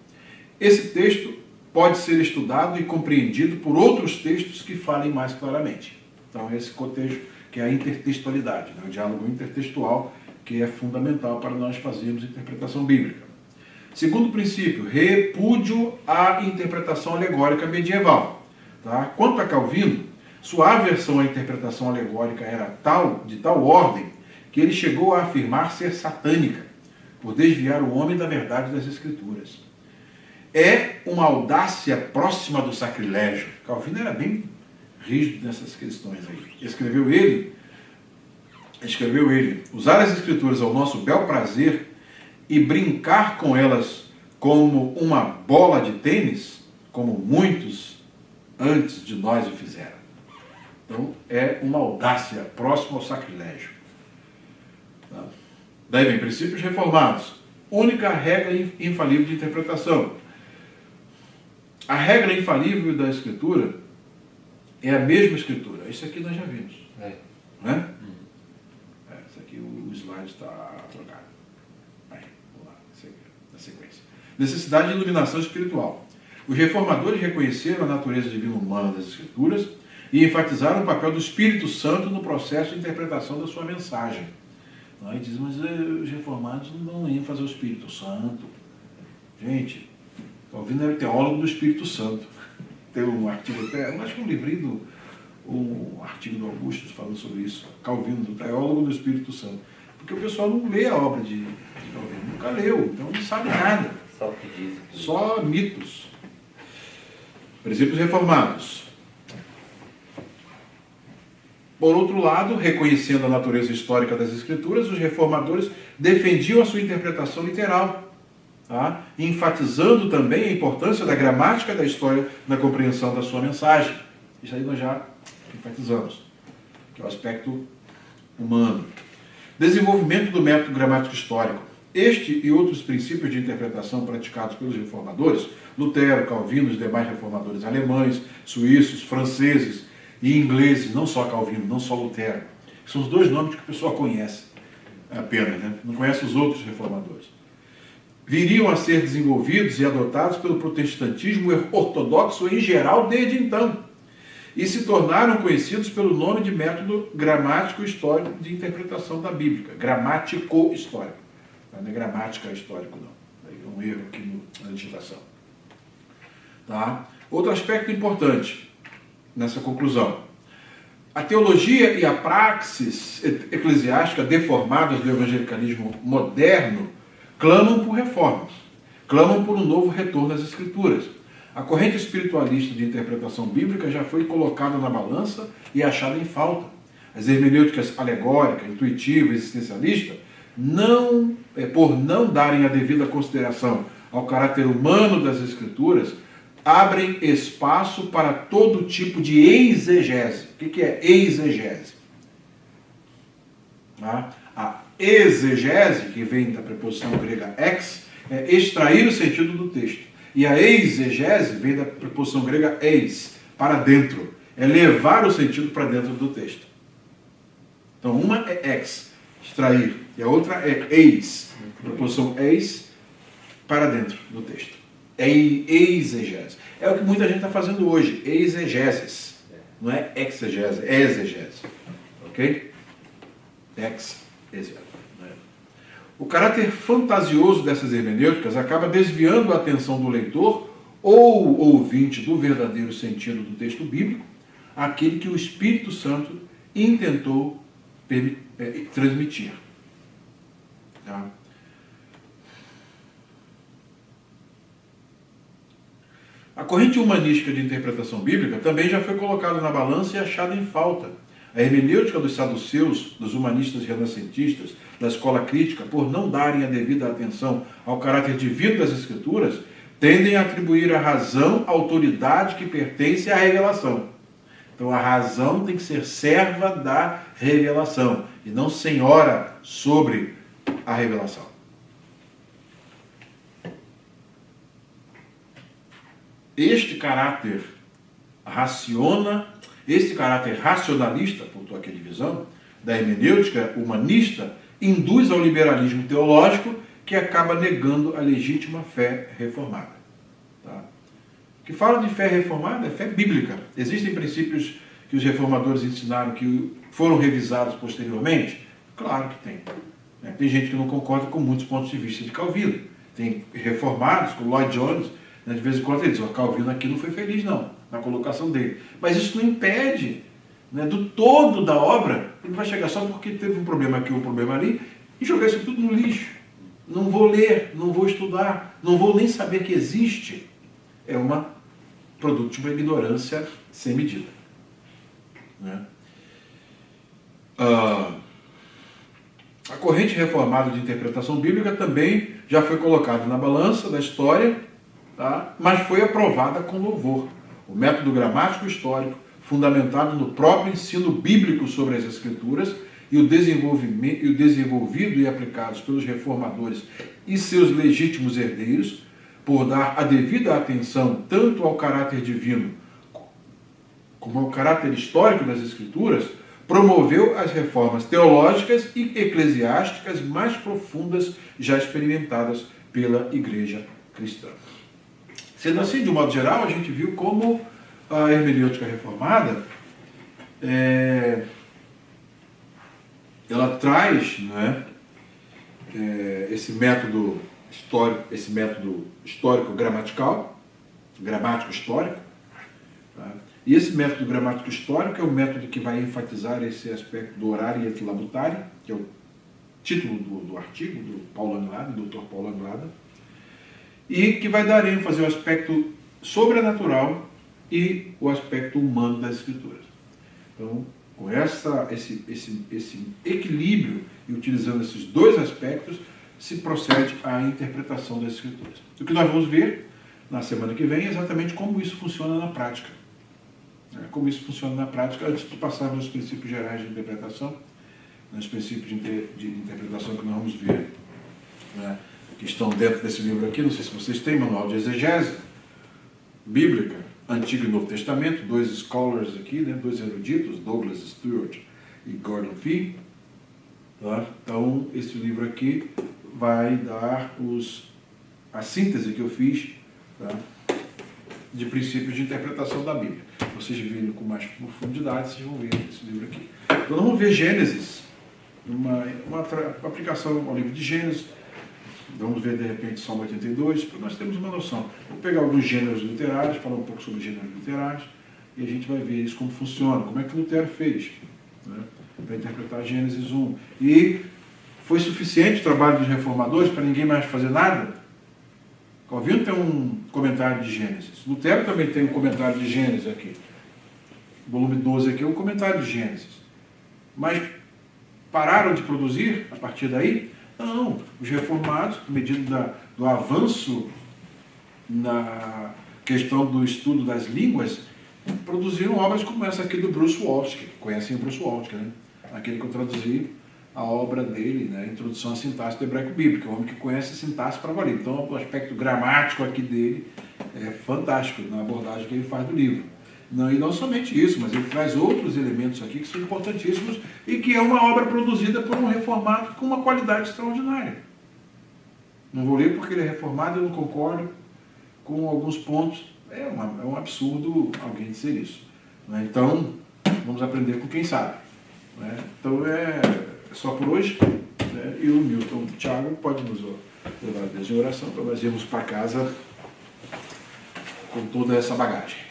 esse texto pode ser estudado e compreendido por outros textos que falem mais claramente. Então, esse contexto que é a intertextualidade, né? O diálogo intertextual, que é fundamental para nós fazermos interpretação bíblica. Segundo princípio, repúdio à interpretação alegórica medieval. Tá? Quanto a Calvino, sua aversão à interpretação alegórica era de tal ordem que ele chegou a afirmar ser satânica, por desviar o homem da verdade das Escrituras. É uma audácia próxima do sacrilégio. Calvino era bem rígido nessas questões aí. Escreveu ele, usar as Escrituras ao nosso bel prazer e brincar com elas como uma bola de tênis, como muitos antes de nós o fizeram. Então, é uma audácia próxima ao sacrilégio. Tá? Daí vem princípios reformados. Única regra infalível de interpretação. A regra infalível da Escritura é a mesma Escritura. Isso aqui nós já vimos. Né? Isso aqui, o slide está trocado. Aí, vamos lá, na sequência. Necessidade de iluminação espiritual. Os reformadores reconheceram a natureza divina humana das Escrituras e enfatizaram o papel do Espírito Santo no processo de interpretação da sua mensagem. Aí diz, mas os reformados não dão ênfase ao Espírito Santo. Gente, Calvino era teólogo do Espírito Santo. Tem um artigo até, acho que um livrinho, um artigo do Augusto falando sobre isso. Calvino, teólogo do Espírito Santo. Porque o pessoal não lê a obra de Calvino, nunca leu, então não sabe nada. Só o que diz. Só mitos. Princípios reformados. Por outro lado, reconhecendo a natureza histórica das Escrituras, os reformadores defendiam a sua interpretação literal, tá? Enfatizando também a importância da gramática da história na compreensão da sua mensagem. Isso aí nós já enfatizamos, que é o aspecto humano. Desenvolvimento do método gramático histórico. Este e outros princípios de interpretação praticados pelos reformadores, Lutero, Calvino, os demais reformadores alemães, suíços, franceses e ingleses, não só Calvino, não só Lutero. São os dois nomes que o pessoal conhece apenas, né? Não conhece os outros reformadores. Viriam a ser desenvolvidos e adotados pelo protestantismo ortodoxo em geral desde então, e se tornaram conhecidos pelo nome de método gramático histórico de interpretação da Bíblia, gramático histórico. Não é gramática histórico, não. É um erro aqui na digitação. Tá? Outro aspecto importante nessa conclusão. A teologia e a praxis eclesiástica deformadas do evangelicalismo moderno clamam por reformas, clamam por um novo retorno às Escrituras. A corrente espiritualista de interpretação bíblica já foi colocada na balança e achada em falta. As hermenêuticas alegórica, intuitiva e existencialista, por não darem a devida consideração ao caráter humano das Escrituras, abrem espaço para todo tipo de exegese. O que é exegese? A exegese, que vem da preposição grega ex, é extrair o sentido do texto. E a exegese vem da preposição grega eis, para dentro. É levar o sentido para dentro do texto. Então, uma é ex, extrair, e a outra é eis. Preposição eis, para dentro do texto. É exegese. É o que muita gente está fazendo hoje, exegeses. Não é exegese, é exegese. Ok? Exegese. O caráter fantasioso dessas hermenêuticas acaba desviando a atenção do leitor ou ouvinte do verdadeiro sentido do texto bíblico, aquele que o Espírito Santo intentou transmitir. Tá? A corrente humanística de interpretação bíblica também já foi colocada na balança e achada em falta. A hermenêutica dos saduceus, dos humanistas renascentistas, da escola crítica, por não darem a devida atenção ao caráter divino das Escrituras, tendem a atribuir à razão a autoridade que pertence à revelação. Então a razão tem que ser serva da revelação e não senhora sobre a revelação. este caráter racionalista, faltou aqui a divisão, da hermenêutica humanista, induz ao liberalismo teológico que acaba negando a legítima fé reformada. Tá? O que fala de fé reformada é fé bíblica. Existem princípios que os reformadores ensinaram que foram revisados posteriormente? Claro que tem. Tem gente que não concorda com muitos pontos de vista de Calvino. Tem reformados, como Lloyd Jones, de vez em quando ele diz, Calvino aqui não foi feliz não, na colocação dele. Mas isso não impede, do todo da obra, ele vai chegar só porque teve um problema aqui, um problema ali, e jogar isso tudo no lixo. Não vou ler, não vou estudar, não vou nem saber que existe. É produto de uma ignorância sem medida. A corrente reformada de interpretação bíblica também já foi colocada na balança da história, tá? Mas foi aprovada com louvor. O método gramático histórico, fundamentado no próprio ensino bíblico sobre as Escrituras e o desenvolvido e aplicados pelos reformadores e seus legítimos herdeiros, por dar a devida atenção tanto ao caráter divino como ao caráter histórico das Escrituras, promoveu as reformas teológicas e eclesiásticas mais profundas já experimentadas pela Igreja cristã. Sendo assim, de um modo geral, a gente viu como a hermenêutica reformada ela traz esse método histórico gramatical, gramático histórico, tá? E esse método gramático histórico é o método que vai enfatizar esse aspecto do horário e equilabutário, que é o título do artigo do Paulo Anglada, do Dr. Paulo Anglada, e que vai dar ênfase ao aspecto sobrenatural e o aspecto humano das Escrituras. Então, com esse equilíbrio e utilizando esses dois aspectos, se procede à interpretação das Escrituras. O que nós vamos ver na semana que vem é exatamente como isso funciona na prática. Como isso funciona na prática, antes de passarmos aos princípios gerais de interpretação, nos princípios de interpretação que nós vamos ver, que estão dentro desse livro aqui. Não sei se vocês têm manual de exegese bíblica, Antigo e Novo Testamento, dois scholars aqui, dois eruditos, Douglas Stewart e Gordon Fee. Tá? Então, esse livro aqui vai dar a síntese que eu fiz, tá, de princípios de interpretação da Bíblia. Vocês virem com mais profundidade, vocês vão ver esse livro aqui. Então, vamos ver Gênesis, uma aplicação ao livro de Gênesis. Vamos ver, de repente, Salmo 82, para nós termos uma noção. Vou pegar alguns gêneros literários, falar um pouco sobre gêneros literários, e a gente vai ver isso, como funciona, como é que Lutero fez, para interpretar Gênesis 1. E foi suficiente o trabalho dos reformadores para ninguém mais fazer nada? Calvino tem um comentário de Gênesis. Lutero também tem um comentário de Gênesis aqui. O volume 12 aqui é um comentário de Gênesis. Mas pararam de produzir a partir daí? Não. Os reformados, à medida do avanço na questão do estudo das línguas, produziram obras como essa aqui do Bruce Waltke, que conhecem o Bruce Waltke, aquele que eu traduzi a obra dele, Introdução à Sintaxe do Hebraico Bíblico, é um homem que conhece a sintaxe para valer. Então, o aspecto gramático aqui dele é fantástico na abordagem que ele faz do livro. E não somente isso, mas ele traz outros elementos aqui que são importantíssimos e que é uma obra produzida por um reformado com uma qualidade extraordinária. Não vou ler porque ele é reformado e eu não concordo com alguns pontos. É um absurdo alguém dizer isso. Então, vamos aprender com quem sabe. Então, é só por hoje. E o Milton Thiago pode nos levar a Deus em oração para nós irmos para casa com toda essa bagagem.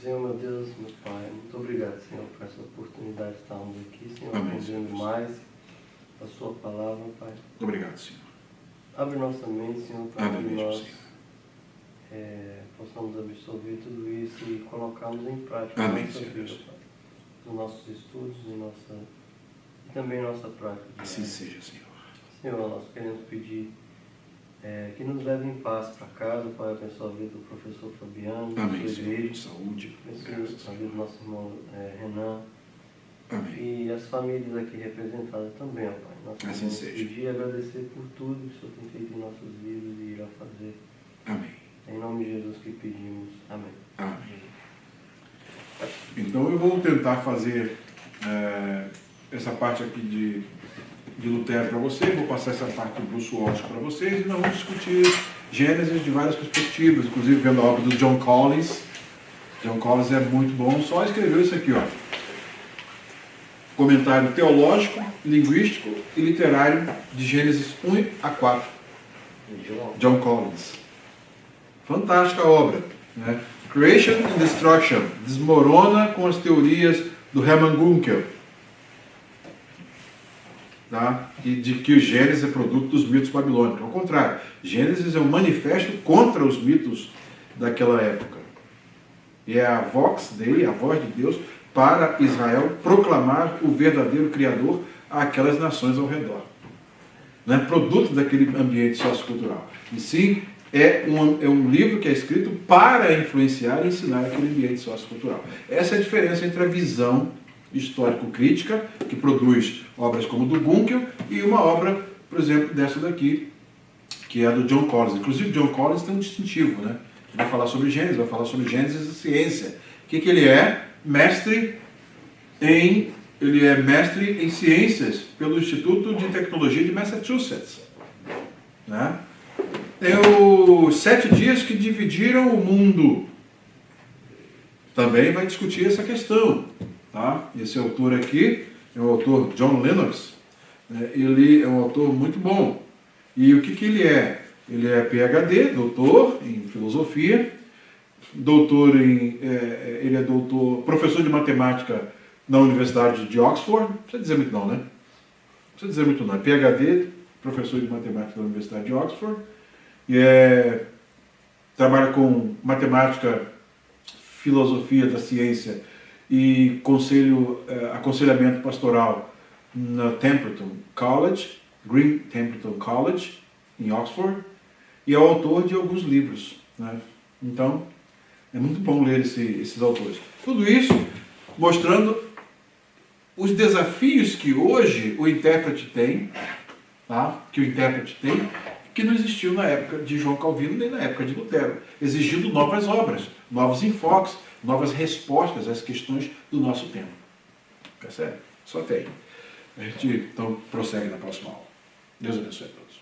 Senhor, meu Deus, meu Pai, muito obrigado, Senhor, por essa oportunidade de estarmos aqui, Senhor, aprendendo mais a Sua palavra, Pai. Obrigado, Senhor. Abre nossa mente, Senhor, para que nós possamos absorver tudo isso e colocarmos em prática Amém, nossa Senhor. vida, Pai. Nos nossos estudos e também nossa prática. Assim seja, Senhor. Senhor, nós queremos pedir que nos leve em paz para casa, Pai, abençoa a vida do professor Fabiano, Amém, da sua igreja, Senhor. Saúde, abençoa a vida do nosso irmão Renan, amém. e as famílias aqui representadas também, ó Pai. Nós Assim queremos seja. pedir e agradecer por tudo que o Senhor tem feito em nossas vidas e irá fazer. Amém. É em nome de Jesus que pedimos. Amém. Amém. Então eu vou tentar fazer essa parte aqui de Lutero para vocês, vou passar essa parte do Bruce Walsh para vocês e nós vamos discutir Gênesis de várias perspectivas, inclusive vendo a obra do John Collins. John Collins é muito bom, só escreveu isso aqui, ó. Comentário teológico, linguístico e literário de Gênesis 1 a 4. John Collins. Fantástica obra, né? Creation and Destruction, desmorona com as teorias do Hermann Gunkel, tá? E de que o Gênesis é produto dos mitos babilônicos. Ao contrário, Gênesis é um manifesto contra os mitos daquela época. E é a vox Dei, a voz de Deus, para Israel proclamar o verdadeiro Criador àquelas nações ao redor. Não é produto daquele ambiente sociocultural. E sim, é um livro que é escrito para influenciar e ensinar aquele ambiente sociocultural. Essa é a diferença entre a visão histórico-crítica, que produz obras como do Gunkel, e uma obra, por exemplo, dessa daqui, que é a do John Collins. Inclusive, John Collins tem um distintivo, né? Vai falar sobre Gênesis, vai falar sobre Gênesis e ciência. O que ele é? Mestre em ciências pelo Instituto de Tecnologia de Massachusetts. Né? Tem os 7 dias que dividiram o mundo. Também vai discutir essa questão. Tá? Esse autor aqui é o autor John Lennox. Ele é um autor muito bom. E o que ele é? Ele é PhD, doutor em filosofia, ele é professor de matemática na Universidade de Oxford. Não precisa dizer muito não, né? Não precisa dizer muito não. É PhD, professor de matemática na Universidade de Oxford. E trabalha com matemática, filosofia da ciência e aconselhamento pastoral na Templeton College, Green Templeton College, em Oxford, e é o autor de alguns livros. Né? Então, é muito bom ler esses autores. Tudo isso mostrando os desafios que hoje o intérprete tem, tá? Que não existiu na época de João Calvino nem na época de Lutero, exigindo novas obras, novos enfoques, novas respostas às questões do nosso tempo. Percebe? Só tem. A gente então prossegue na próxima aula. Deus abençoe a todos.